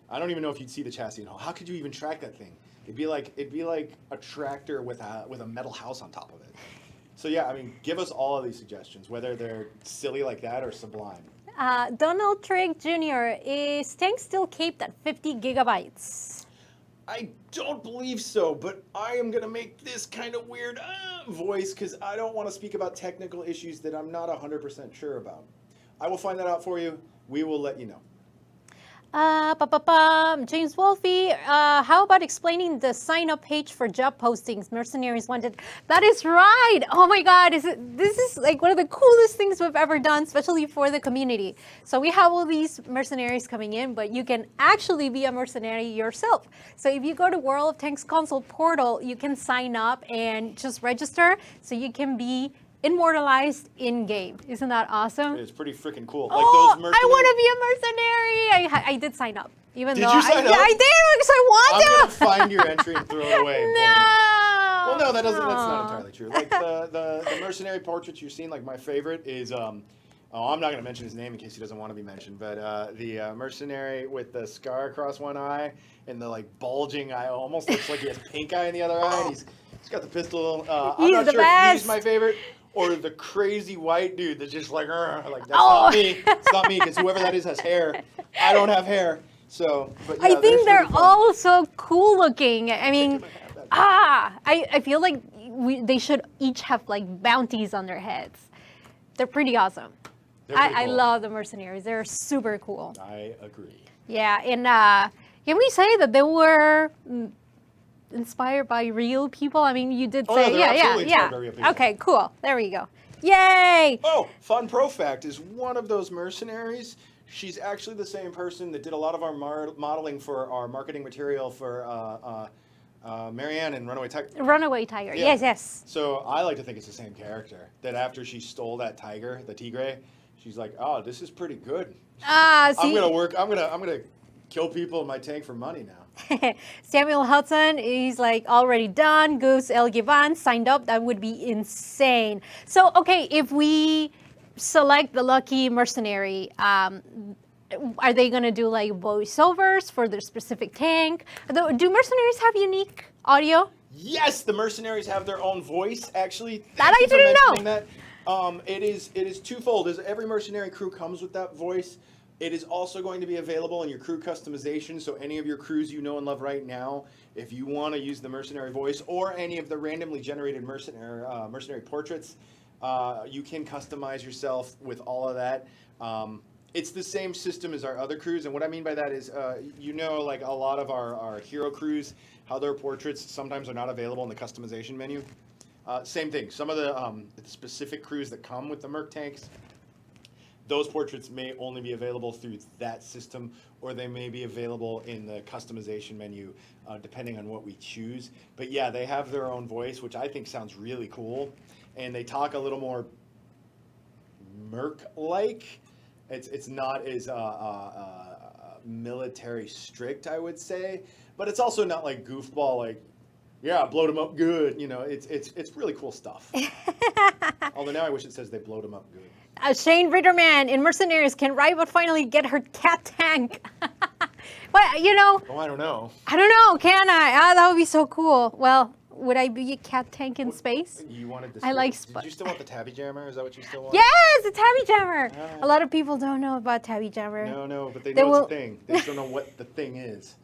I don't even know if you'd see the chassis and hull. How could you even track that thing? It'd be like a tractor with a metal house on top of it. So yeah, I mean, give us all of these suggestions, whether they're silly like that or sublime. Donald Trigg Jr., is tank still caped at 50 gigabytes? I don't believe so, but I am going to make this kind of weird voice because I don't want to speak about technical issues that I'm not 100% sure about. I will find that out for you. We will let you know. James Wolfie, how about explaining the sign-up page for job postings? Mercenaries wanted. That is right. Oh my God, this is like one of the coolest things we've ever done, especially for the community. So we have all these mercenaries coming in, but you can actually be a mercenary yourself. So if you go to World of Tanks console portal, you can sign up and just register so you can be immortalized in game. Isn't that awesome? It's pretty freaking cool. Oh, Like those mercenaries. I want to be a mercenary. I did sign up, even Did though you sign up? Yeah, I did because I want I'm to. gonna find your entry and throw it away. No. Well, no, that's not entirely true. Like the mercenary portraits you're seeing, like my favorite is I'm not gonna mention his name in case he doesn't want to be mentioned, but the mercenary with the scar across one eye and the like bulging eye, almost looks like he has pink eye in the other eye. And he's got the pistol. I'm not sure if he's my favorite. Or the crazy white dude that's just like that's not me. It's not me because whoever that is has hair. I don't have hair. So, but yeah, I think they're all so cool looking. I mean, I feel like they should each have like bounties on their heads. They're pretty awesome. I love the mercenaries. They're super cool. I agree. Yeah, and can we say that they were inspired by real people? I mean, you did say, yeah. Okay, cool. There we go. Yay! Oh, fun pro fact is one of those mercenaries. She's actually the same person that did a lot of our modeling for our marketing material for Marianne and Runaway Tiger. Runaway Tiger. Yeah. Yes. So I like to think it's the same character. That after she stole that tiger, the tigre, she's like, oh, this is pretty good. I'm gonna kill people in my tank for money now. Samuel Hudson is like already done. Goose El Givan signed up. That would be insane. So, okay, if we select the lucky mercenary, are they going to do like voiceovers for their specific tank? Do mercenaries have unique audio? Yes, the mercenaries have their own voice, actually. That I didn't know. That. It is twofold. Every mercenary crew comes with that voice. It is also going to be available in your crew customization, so any of your crews you know and love right now, if you want to use the mercenary voice or any of the randomly generated mercenary portraits, you can customize yourself with all of that. It's the same system as our other crews, and what I mean by that is, like a lot of our hero crews, how their portraits sometimes are not available in the customization menu. Same thing. Some of the specific crews that come with the Merc tanks, those portraits may only be available through that system, or they may be available in the customization menu, depending on what we choose. But yeah, they have their own voice, which I think sounds really cool. And they talk a little more merc-like. It's not as military strict, I would say, but it's also not like goofball, like, yeah, blowed them up good. You know, it's really cool stuff. Although now I wish it says they blowed them up good. Shane Ritterman in Mercenaries, can Rival finally get her cat tank? Well, you know. Oh, I don't know. I don't know. Can I? That would be so cool. Well, would I be a cat tank in space? You wanted the I like Did you still want the tabby jammer? Is that what you still want? Yes, the tabby jammer. A lot of people don't know about tabby jammer. No, but they know it's a thing. They just don't know what the thing is.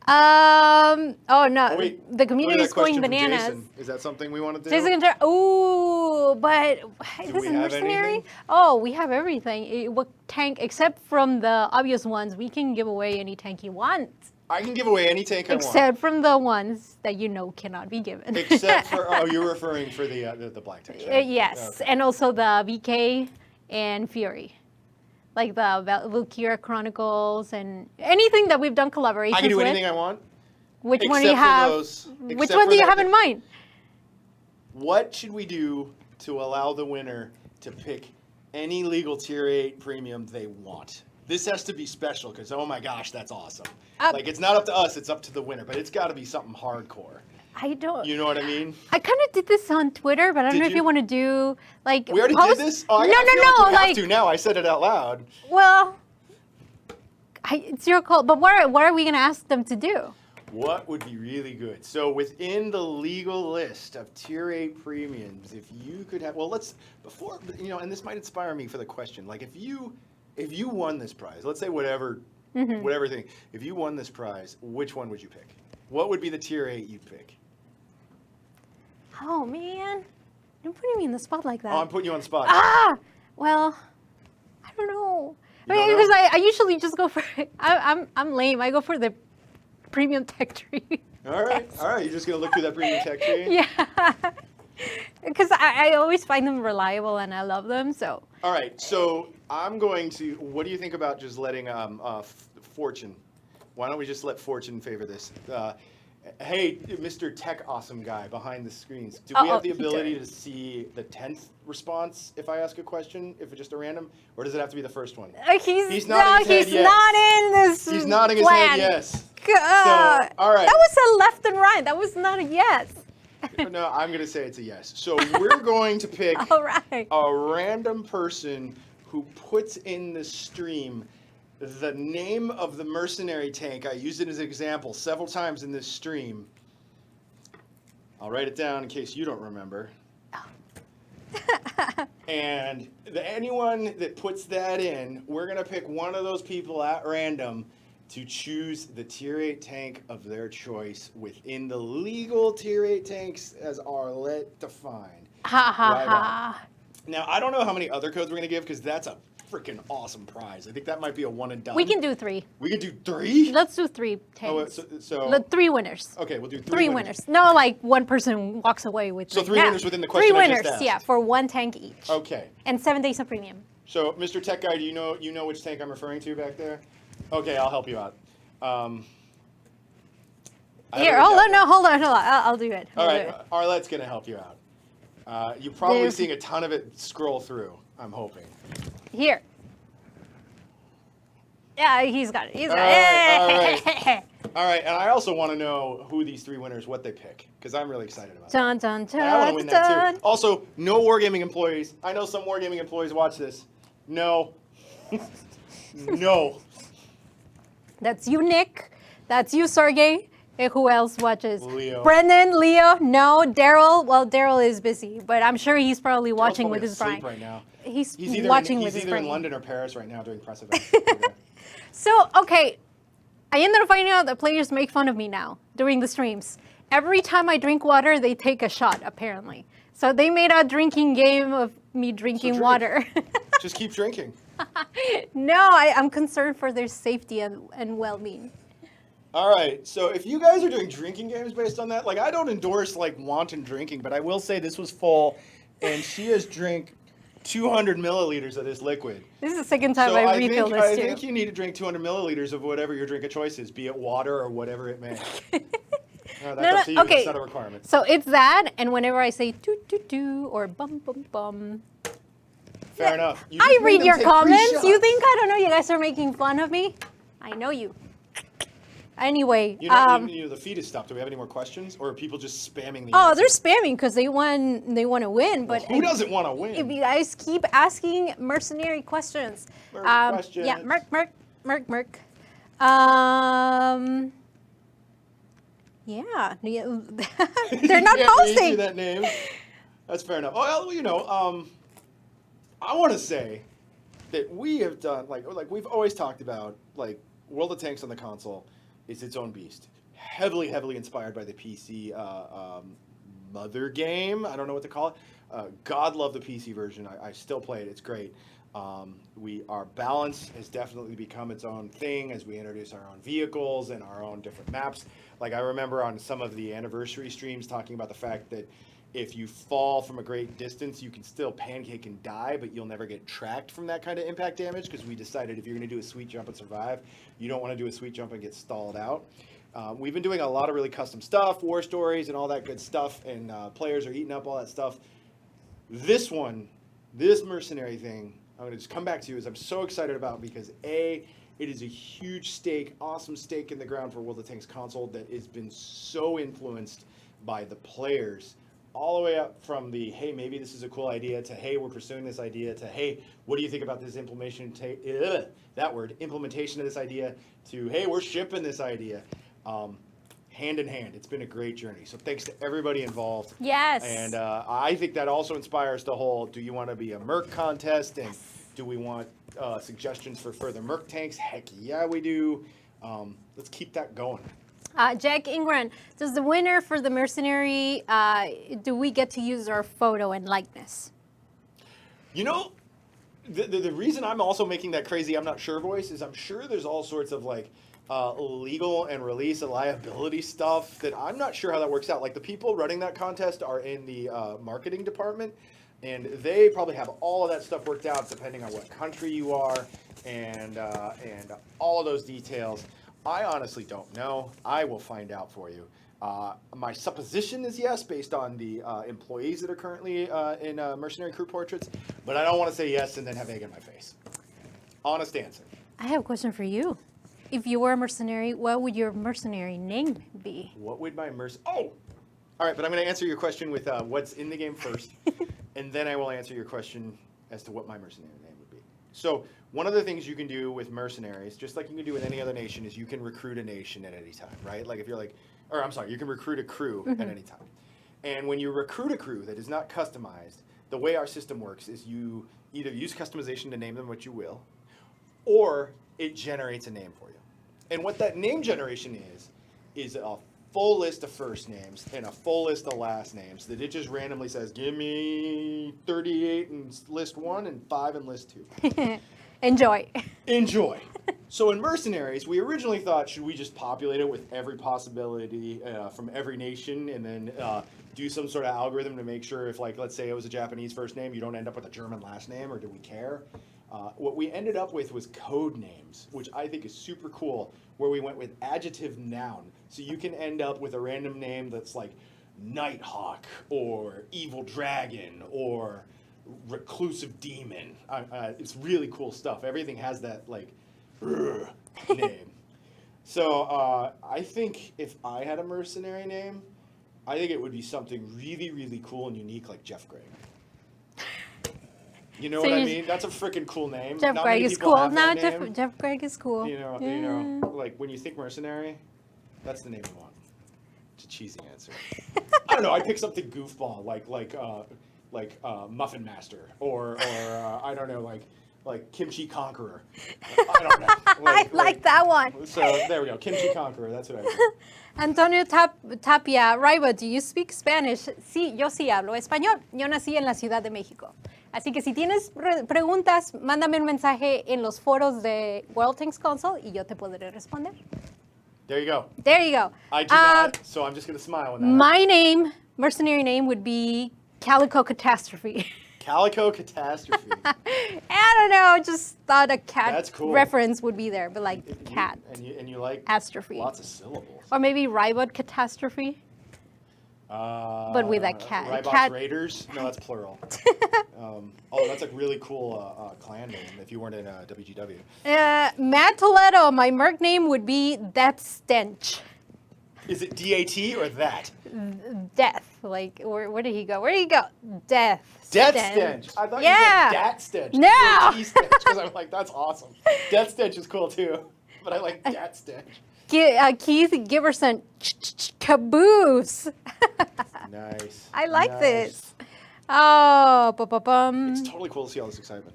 Oh no, Oh, wait. the community is going bananas. Jason. Is that something we want to do? Jason, ooh, but Do this we is have mercenary. anything? Oh, we have everything. What tank, except from the obvious ones, we can give away any tank you want. I can give away any tank I want. Except from the ones that you know cannot be given. Except for, oh, you're referring for the black tanks, right? Yes, Okay. and also the VK and Fury. Like the Valkyria Chronicles and anything that we've done collaborations with. I can do anything I want. Which one do except you for have? those- Which except one for do you that- have in mind? What should we do to allow the winner to pick any legal tier 8 premium they want? This has to be special because, oh my gosh, that's awesome. Like, it's not up to us, it's up to the winner, but it's got to be something hardcore. I don't. You know what I mean? I kind of did this on Twitter, but I don't Did know if you? you want to do like. We already post- did this? Oh, I no, feel no, like we no. have to now. I said it out loud. Well, it's your call. But what are we gonna ask them to do? What would be really good? So within the legal list of tier 8 premiums, if you could have, well, let's, before, you know, and this might inspire me for the question, like if you won this prize, let's say whatever thing, if you won this prize, which one would you pick? What would be the tier 8 you'd pick? Oh man, you're putting me in the spot like that. Oh, I'm putting you on the spot. Ah, well, I don't know. You I mean, don't know? because I usually just go for. I'm lame. I go for the premium tech tree. All right, you're just gonna look through that premium tech tree? Yeah. Because I always find them reliable and I love them. So. All right, so I'm going to, what do you think about just letting Fortune? Why don't we just let Fortune favor this? Hey, Mr. Tech Awesome Guy behind the screens, do we have the ability to see the 10th response if I ask a question, if it's just a random, or does it have to be the first one? He's nodding his head yes. not in this. He's nodding plan. his head yes. God. So, all right. That was a left and right. That was not a yes. No, I'm going to say it's a yes. So we're going to pick All right. a random person who puts in the stream the name of the mercenary tank. I used it as an example several times in this stream. I'll write it down in case you don't remember. And anyone that puts that in, we're going to pick one of those people at random to choose the tier 8 tank of their choice within the legal tier 8 tanks as Arlette defined. Ha ha Right ha. Now, I don't know how many other codes we're going to give because that's a freaking awesome prize. I think that might be a one and done. We can do 3. We can do 3? Let's do 3 Oh, tanks. so The 3 winners. okay, we'll do 3 winners. No, like one person walks away with. So 3 yeah. winners within the question 3 I just winners, asked. yeah, for 1 tank each. Okay. And 7 days of premium. So, Mr. Tech Guy, do you know which tank I'm referring to back there? Okay, I'll help you out. Here, hold on. I'll do it. All I'll right, do it. Arlette's going to help you out. You're probably There's- seeing a ton of it scroll through, I'm hoping. Here. Yeah, he's got it. He's got right, it. All right, and I also want to know who these 3 winners, what they pick, because I'm really excited about it. Dun dun dun. And I want to win that dun. too. Also, no Wargaming employees. I know some Wargaming employees watch this. No. No. That's you, Nick. That's you, Sergey. And who else watches? Leo. Brendan, Leo, no. Daryl. Well, Daryl is busy, but I'm sure he's probably watching Daryl's with his probably brain. asleep right now. He's He's watching with his either in brain. London or Paris right now doing press events. So, okay, I ended up finding out that players make fun of me now during the streams. Every time I drink water, they take a shot, apparently. So they made a drinking game of me drinking drink. water. Just keep drinking. No, I'm concerned for their safety and well-being. All right, so if you guys are doing drinking games based on that, like I don't endorse like wanton drinking, but I will say this was full, and she has drank 200 milliliters of this liquid. This is the second time So I I refilled think, this I too. think you need to drink 200 milliliters of whatever your drink of choice is, be it water or whatever it may. No, that's up to you. okay. It's not a requirement. So it's that, and whenever I say toot toot toot or bum bum bum, Fair enough. I read your comments. You think I don't know? You guys are making fun of me. I know you. Anyway, the feed is stopped. Do we have any more questions, or are people just spamming the? Oh, they're spamming because they want to win. But who doesn't want to win? If you guys keep asking mercenary questions, questions. Yeah, Merc. Yeah, they're not posting. That name. That's fair enough. Oh, I want to say that we have done like we've always talked about like World of Tanks on the console is its own beast, heavily inspired by the PC mother game. I don't know what to call it. God love the PC version. I still play it. It's great. Our balance has definitely become its own thing as we introduce our own vehicles and our own different maps. Like I remember on some of the anniversary streams talking about the fact that if you fall from a great distance, you can still pancake and die, but you'll never get tracked from that kind of impact damage because we decided if you're going to do a sweet jump and survive, you don't want to do a sweet jump and get stalled out. We've been doing a lot of really custom stuff, war stories and all that good stuff, and players are eating up all that stuff. This mercenary thing, I'm going to just come back to you, is I'm so excited about because A, it is a huge stake, awesome stake in the ground for World of Tanks console that has been so influenced by the players. All the way up from the, hey, maybe this is a cool idea, to, hey, we're pursuing this idea, to, hey, what do you think about this implementation of this idea, to, hey, we're shipping this idea. Hand in hand. It's been a great journey. So thanks to everybody involved. Yes. And I think that also inspires the whole, do you want to be a Merc contest? And do we want suggestions for further Merc tanks? Heck yeah, we do. Let's keep that going. Jack Ingram, does the winner for the mercenary, do we get to use our photo and likeness? You know, the reason I'm also making that crazy I'm not sure voice is I'm sure there's all sorts of like legal and release and liability stuff that I'm not sure how that works out. Like the people running that contest are in the marketing department, and they probably have all of that stuff worked out depending on what country you are and all of those details. I honestly don't know. I will find out for you. My supposition is yes, based on the employees that are currently in Mercenary Crew Portraits, but I don't want to say yes and then have egg in my face. Honest answer. I have a question for you. If you were a mercenary, what would your mercenary name be? What would my all right, but I'm going to answer your question with what's in the game first, and then I will answer your question as to what my mercenary name would be. So one of the things you can do with mercenaries, just like you can do with any other nation, is you can recruit a nation at any time, right? Like if you're like, or I'm sorry, you can recruit a crew at any time. And when you recruit a crew that is not customized, the way our system works is you either use customization to name them what you will, or it generates a name for you. And what that name generation is a full list of first names and a full list of last names that it just randomly says, give me 38 in list 1 and 5 in list 2. Enjoy. So in Mercenaries, we originally thought, should we just populate it with every possibility from every nation and then do some sort of algorithm to make sure if, like, let's say it was a Japanese first name, you don't end up with a German last name, or do we care? What we ended up with was code names, which I think is super cool, where we went with adjective noun. So you can end up with a random name that's like Nighthawk or Evil Dragon or Reclusive Demon. It's really cool stuff. Everything has that like name. So I think if I had a mercenary name, I think it would be something really, really cool and unique like Jeff Gregg. You know what I mean? That's a freaking cool name. Jeff Gregg is cool. No, Jeff Gregg is cool. You know, like when you think mercenary, that's the name you want. It's a cheesy answer. I don't know. I pick something goofball like Muffin Master or I don't know, like Kimchi Conqueror. I don't know. I like that one. So there we go. Kimchi Conqueror. That's what I do. Antonio Tapia, Raiva, do you speak Spanish? Sí, yo sí hablo español. Yo nací en la Ciudad de México. Así que si tienes preguntas, mándame un mensaje en los foros de World Tanks Console y yo te podré responder. There you go. There you go. I do not, so I'm just going to smile when that My name, mercenary name, would be Calico Catastrophe. Calico Catastrophe. I don't know, just thought a cat That's cool. reference would be there, but like cat. And you like Catastrophe. lots of syllables. Or maybe Ribot Catastrophe. But with a cat. Rybox Raiders? No, that's plural. That's a really cool clan name if you weren't in WGW. Matt Toledo, my merc name would be Death Stench. Is it DAT or that? Death. Like, where did he go? Where did he go? Death Stench. I thought you said Dat Stench. No! Because I'm like, that's awesome. Death Stench is cool too. But I like Dat Stench. Keith Giberson, caboose. Nice. I like this. Oh, It's totally cool to see all this excitement.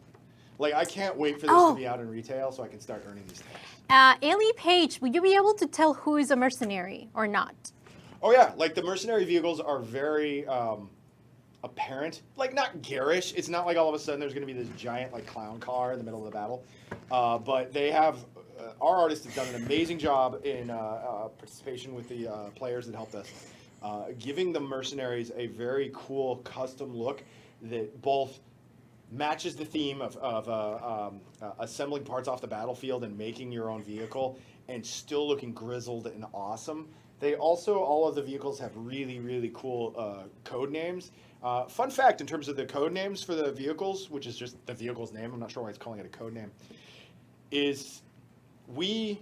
Like, I can't wait for this to be out in retail so I can start earning these things. Ailey Page, would you be able to tell who is a mercenary or not? Oh yeah, like the mercenary vehicles are very apparent. Like, not garish. It's not like all of a sudden there's going to be this giant like clown car in the middle of the battle. But they have, our artists have done an amazing job in participation with the players that helped us, giving the mercenaries a very cool custom look that both matches the theme of assembling parts off the battlefield and making your own vehicle and still looking grizzled and awesome. They also, all of the vehicles have really, really cool code names. Fun fact in terms of the code names for the vehicles, which is just the vehicle's name, I'm not sure why it's calling it a code name, is we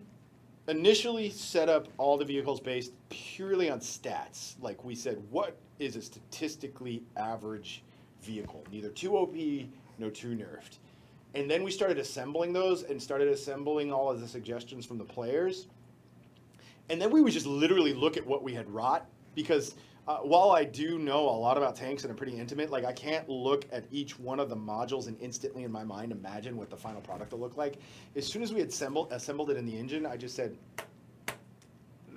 initially set up all the vehicles based purely on stats. Like we said, what is a statistically average vehicle? Neither too OP, no too nerfed. And then we started assembling those and started assembling all of the suggestions from the players. And then we would just literally look at what we had wrought, because while I do know a lot about tanks and I'm pretty intimate, like I can't look at each one of the modules and instantly in my mind imagine what the final product will look like. As soon as we had assembled it in the engine, I just said,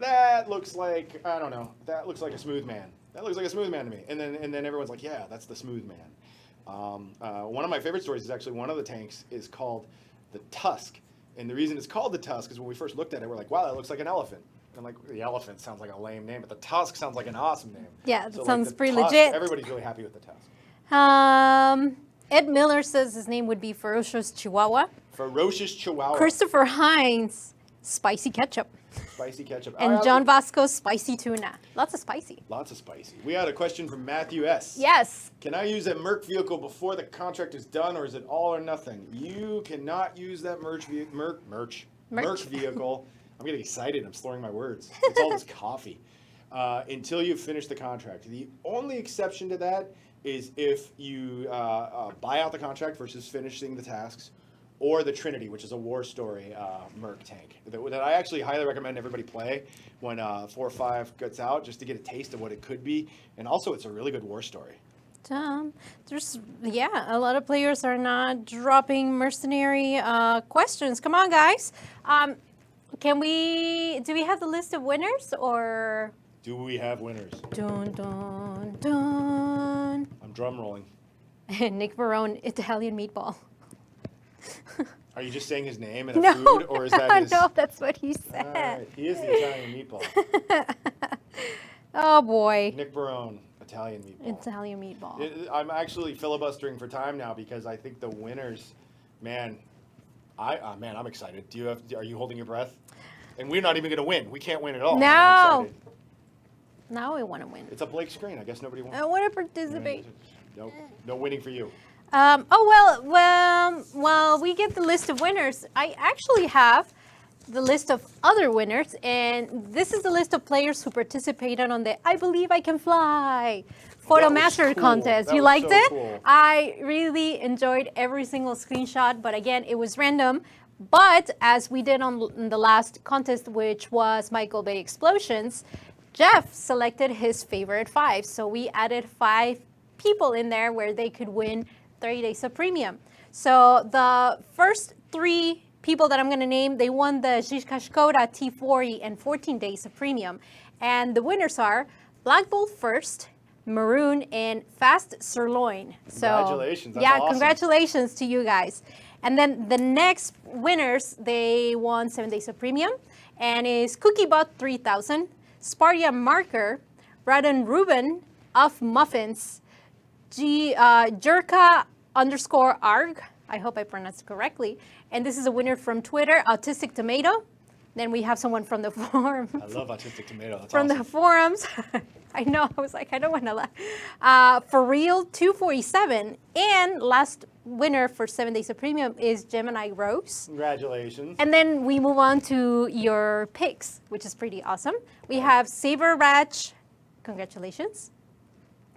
that looks like, I don't know, that looks like a smooth man. That looks like a smooth man to me. And then everyone's like, yeah, that's the smooth man. One of my favorite stories is actually one of the tanks is called the Tusk. And the reason it's called the Tusk is when we first looked at it, we're like, wow, that looks like an elephant. And like, the elephant sounds like a lame name, but the Tusk sounds like an awesome name. Yeah, that so sounds like pretty Tusk, legit. Everybody's really happy with the Tusk. Ed Miller says his name would be Ferocious Chihuahua. Ferocious Chihuahua. Christopher Hines, Spicy Ketchup. Spicy Ketchup. And John Vasco, Spicy Tuna. Lots of spicy. Lots of spicy. We had a question from Matthew S. Yes. Can I use a merc vehicle before the contract is done, or is it all or nothing? You cannot use that merc vehicle. I'm getting excited. I'm slurring my words. It's all this coffee. Until you've finished the contract. The only exception to that is if you buy out the contract versus finishing the tasks, or the Trinity, which is a war story merc tank that I actually highly recommend everybody play when 4 or 5 gets out, just to get a taste of what it could be. And also, it's a really good war story. There's a lot of players are not dropping mercenary questions. Come on, guys. Do we have the list of winners, or? Do we have winners? Dun, dun, dun. I'm drum rolling. Nick Barone, Italian meatball. Are you just saying his name and a food, or is that his? No, that's what he said. Right. He is the Italian meatball. Oh boy. Nick Barone, Italian meatball. Italian meatball. I'm actually filibustering for time now because I think the winners, man, I'm excited. Are you holding your breath? And we're not even going to win. We can't win at all. No. Now we want to win. It's a blank screen. I guess nobody wants. I want to participate. Nope. No winning for you. Well, we get the list of winners. I actually have the list of other winners, and this is the list of players who participated on the I Believe I Can Fly Photo Master contest. You liked it? Cool. I really enjoyed every single screenshot, but again, it was random. But as we did on the last contest, which was Michael Bay Explosions, Jeff selected his favorite 5. So we added 5 people in there where they could win 30 days of premium. So the first 3 people that I'm going to name, they won the Zizka Škoda T40 and 14 days of premium. And the winners are Black Bolt First, Maroon, and Fast Sirloin. So, congratulations. That's awesome. Congratulations to you guys. And then the next winners, they won 7 days of premium, and is CookieBot 3000, Spartia Marker, Radon Ruben of Muffins, Jerka _arg, I hope I pronounced it correctly. And this is a winner from Twitter, Autistic Tomato, Then we have someone from the forum. I love Autistic Tomato. That's from awesome. the forums. I know, I was like, I don't want to laugh. For real, 247. And last winner for 7 Days of Premium is Gemini Rose. Congratulations. And then we move on to your picks, which is pretty awesome. We have Saber Ratch, congratulations.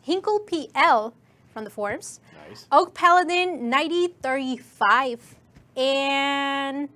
Hinkle PL from the forums. Nice. Oak Paladin 9035. And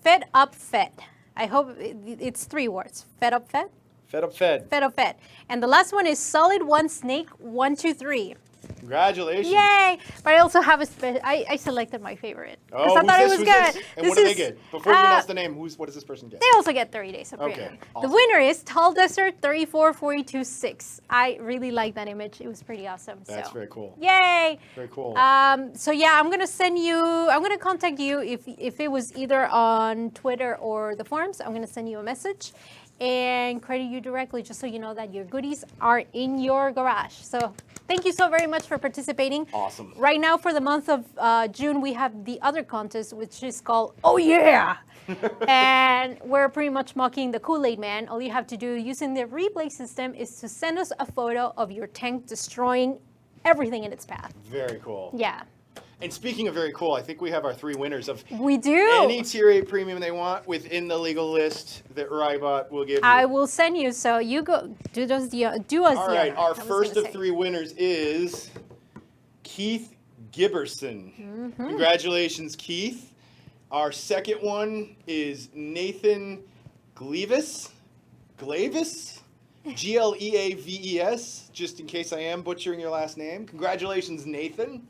Fed Up Fed. I hope it's 3 words. Fed Up Fed? Fed Up Fed. Fed Up Fed. And the last one is Solid One Snake 123. Congratulations. Yay! But I also have a I selected my favorite. Oh, I thought it was who's good. This? And what do they get? Before you announce the name, what does this person get? They also get 30 days of premium. Okay, awesome. The winner is Tall Desert 34426. I really like that image. It was pretty awesome. That's so. very cool. Yay! Very cool. So yeah, I'm gonna contact you if it was either on Twitter or the forums. I'm gonna send you a message and credit you directly, just so you know that your goodies are in your garage. So thank you so very much for participating. Awesome. Right now, for the month of June, we have the other contest, which is called Oh Yeah! And we're pretty much mocking the Kool-Aid Man. All you have to do using the replay system is to send us a photo of your tank destroying everything in its path. Very cool. Yeah. And speaking of very cool, I think we have our 3 winners of We do. any tier 8 premium they want within the legal list that Rybot will give you. I will send you, so you go do us the All right, honor, our I was first gonna of say. 3 winners is Keith Gibberson. Mm-hmm. Congratulations, Keith. Our second one is Nathan Gleavis. Gleaves, just in case I am butchering your last name. Congratulations, Nathan.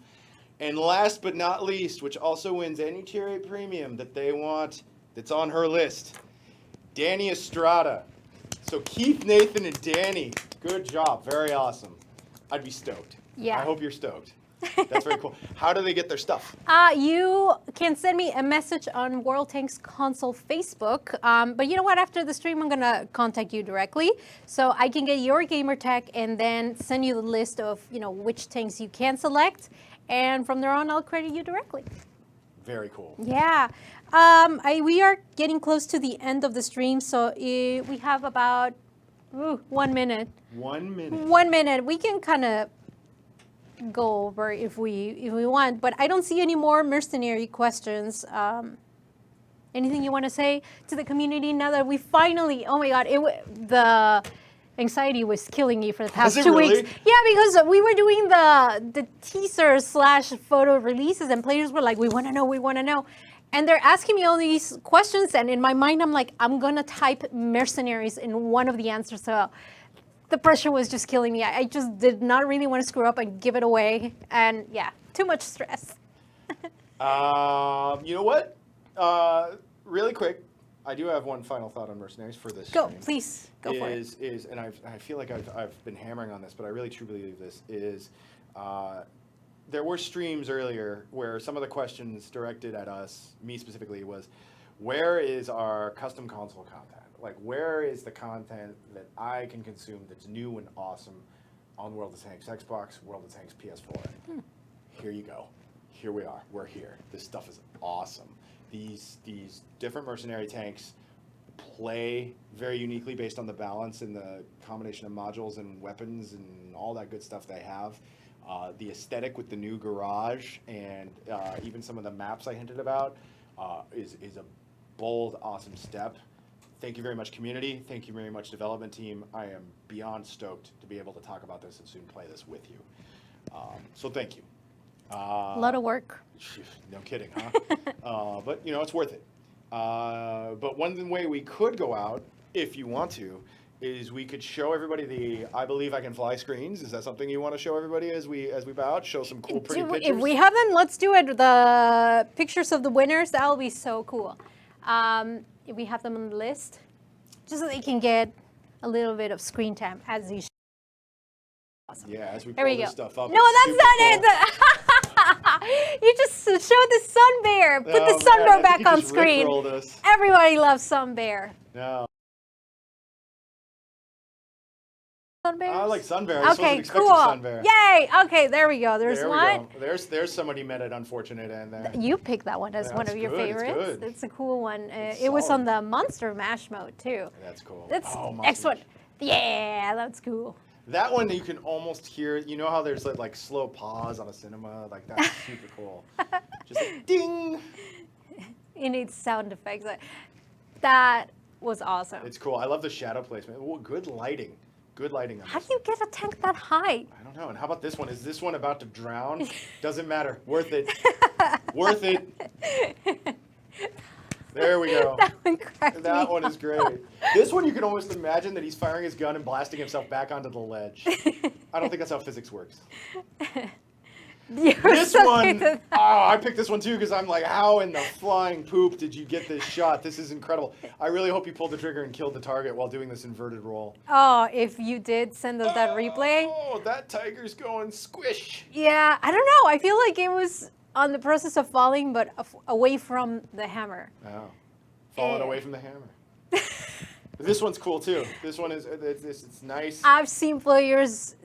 And last but not least, which also wins any tier 8 premium that they want, that's on her list, Danny Estrada. So Keith, Nathan, and Danny, good job. Very awesome. I'd be stoked. Yeah. I hope you're stoked. That's very cool. How do they get their stuff? You can send me a message on World Tanks Console Facebook. But you know what? After the stream, I'm going to contact you directly. So I can get your gamer tag and then send you the list of, which tanks you can select. And from there on, I'll credit you directly. Very cool. Yeah. We are getting close to the end of the stream. So we have about 1 minute. 1 minute. 1 minute. We can kind of go over if we want, but I don't see any more mercenary questions. Anything you want to say to the community now that we finally? Oh my God! The anxiety was killing me for the past 2 really? weeks. Yeah, because we were doing the teaser / photo releases, and players were like, "We want to know, we want to know," and they're asking me all these questions, and in my mind, I'm like, I'm gonna type mercenaries in one of the answers. So the pressure was just killing me. I just did not really want to screw up and give it away. And yeah, too much stress. You know what? Really quick, I do have one final thought on mercenaries for this Go, stream. please, go for it. And I feel like I've been hammering on this, but I really truly believe this, is there were streams earlier where some of the questions directed at us, me specifically, was where is our custom console content? Like, where is the content that I can consume that's new and awesome on World of Tanks Xbox, World of Tanks PS4? Here you go. Here we are. We're here. This stuff is awesome. These different mercenary tanks play very uniquely based on the balance and the combination of modules and weapons and all that good stuff they have. The aesthetic with the new garage and even some of the maps I hinted about is a bold, awesome step. Thank you very much, community. Thank you very much, development team. I am beyond stoked to be able to talk about this and soon play this with you. So thank you. A lot of work. No kidding, huh? But, it's worth it. But one way we could go out, if you want to, is we could show everybody the I Believe I Can Fly screens. Is that something you want to show everybody as we bow out? Show some cool, pretty pictures? If we have them, let's do it. The pictures of the winners, that'll be so cool. If we have them on the list, just so they can get a little bit of screen time as these. Awesome. Yeah, as we There pull we this go. stuff up. No, that's not it. You just showed the sun bear. Put the sun bear back on screen. Everybody loves sun bear. No. Sun Bears? I like Sun Bear. I just Okay, wasn't expecting cool. Sun Bear. Yay! Okay, there we go. There's There we one. go. There's somebody met an unfortunate end there. You picked that one as Yeah, one it's of your good, it's favorites. good. It's a cool one. It's It was on solid. the Monster Mash mode too. That's cool. That's Oh, next one. Monsters. Yeah, that's cool. That one you can almost hear. You know how there's like slow pause on a cinema, like that's super cool. Just like ding. It needs sound effects. That was awesome. It's cool. I love the shadow placement. Ooh, good lighting. Good lighting on How this do you get a tank that high? I don't know. And how about this one? Is this one about to drown? Doesn't matter. Worth it. Worth it. There we go. That one cracked That me one is great. This one you can almost imagine that he's firing his gun and blasting himself back onto the ledge. I don't think that's how physics works. You're This so one, good at that. oh, I picked this one too because I'm like, how in the flying poop did you get this shot? This is incredible. I really hope you pulled the trigger and killed the target while doing this inverted roll. Oh, if you did send us that replay. Oh, that tiger's going squish. Yeah, I don't know. I feel like it was on the process of falling, but away from the hammer. Oh, falling away from the hammer. This one's cool too. This one is it's nice. I've seen players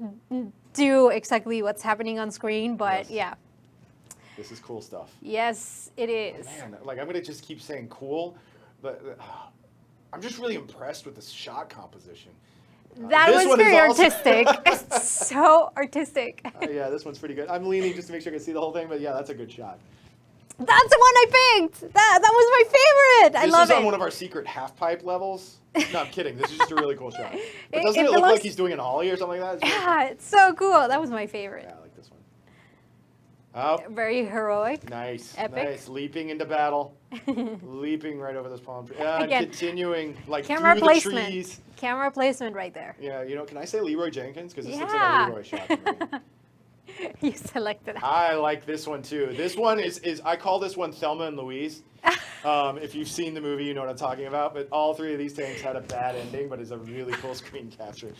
do exactly what's happening on screen, but Yes. yeah. This is cool stuff. Yes, it is. Man, like I'm gonna just keep saying cool, but I'm just really impressed with the shot composition. That this was one is very also- artistic. It's so artistic. Yeah, this one's pretty good. I'm leaning just to make sure I can see the whole thing, but yeah, that's a good shot. That's the one I picked. That was my favorite. I love This is it. on one of our secret half pipe levels. No, I'm kidding. This is just a really cool shot. But It- doesn't it it look belongs- like he's doing an ollie or something like that? It's really Yeah, it's so cool. That was my favorite. cool. Yeah, I like this one. Oh, Very heroic. nice. Epic. Nice. Leaping into battle. Leaping right over this palm tree. And Again, continuing like Camera through placement. the trees. Camera placement right there. Yeah, you know, can I say Leroy Jenkins? Because this looks Yeah. like a Leroy shot to me. You selected it. I like this one too. This one is I call this one Thelma and Louise. If you've seen the movie, you know what I'm talking about. But all three of these tanks had a bad ending, but it's a really cool screen capture.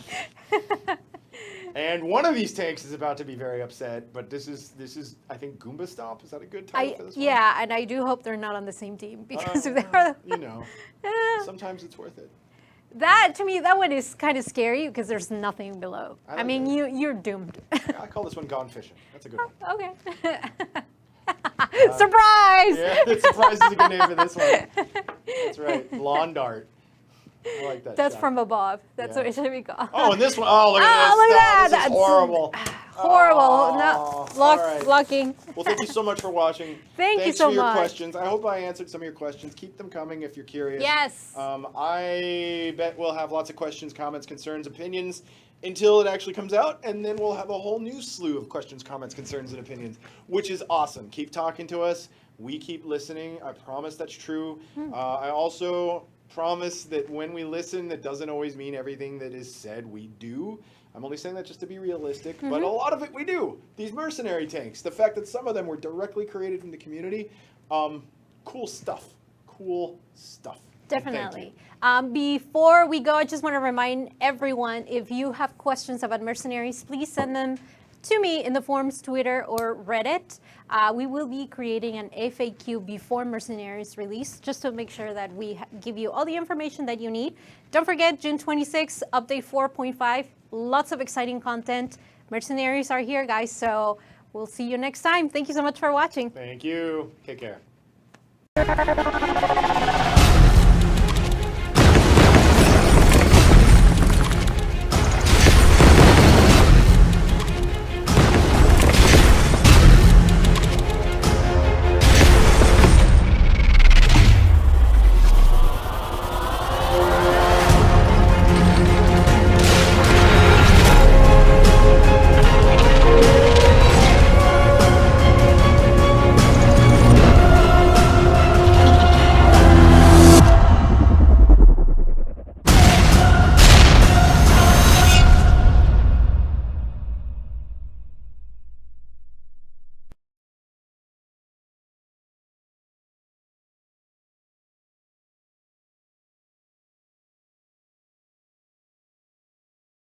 And one of these tanks is about to be very upset. But this is I think Goomba Stomp. Is that a good title for this one? Yeah, and I do hope they're not on the same team because if they're, You know, sometimes it's worth it. that to me that one is kind of scary because there's nothing below. I I like mean, that. you're doomed. I call this one Gone Fishing. That's a good one. Okay. Surprise! Yeah, Surprise is a good name for this one. That's right. Lawn Dart. I like that. That's shot. from above. That's Yeah. what it should be called. Oh, and this one. Oh, look at this. look at that. This is That's horrible. Horrible. Oh, No, all right. blocking. Well, thank you so much for watching. Thank you Thanks so for your much. questions. I hope I answered some of your questions. Keep them coming if you're curious. Yes. I bet we'll have lots of questions, comments, concerns, opinions until it actually comes out, and then we'll have a whole new slew of questions, comments, concerns, and opinions, which is awesome. Keep talking to us. We keep listening. I promise that's true. I also promise that when we listen, that doesn't always mean everything that is said we do. I'm only saying that just to be realistic, but a lot of it we do. These mercenary tanks, the fact that some of them were directly created in the community, cool stuff. Cool stuff. And thank Definitely. you. Before we go, I just want to remind everyone, if you have questions about mercenaries, please send them to me in the forums, Twitter, or Reddit. We will be creating an FAQ before Mercenaries release, just to make sure that we give you all the information that you need. Don't forget, June 26th, update 4.5. Lots of exciting content. Mercenaries are here, guys, so we'll see you next time. Thank you so much for watching. Thank you. Take care.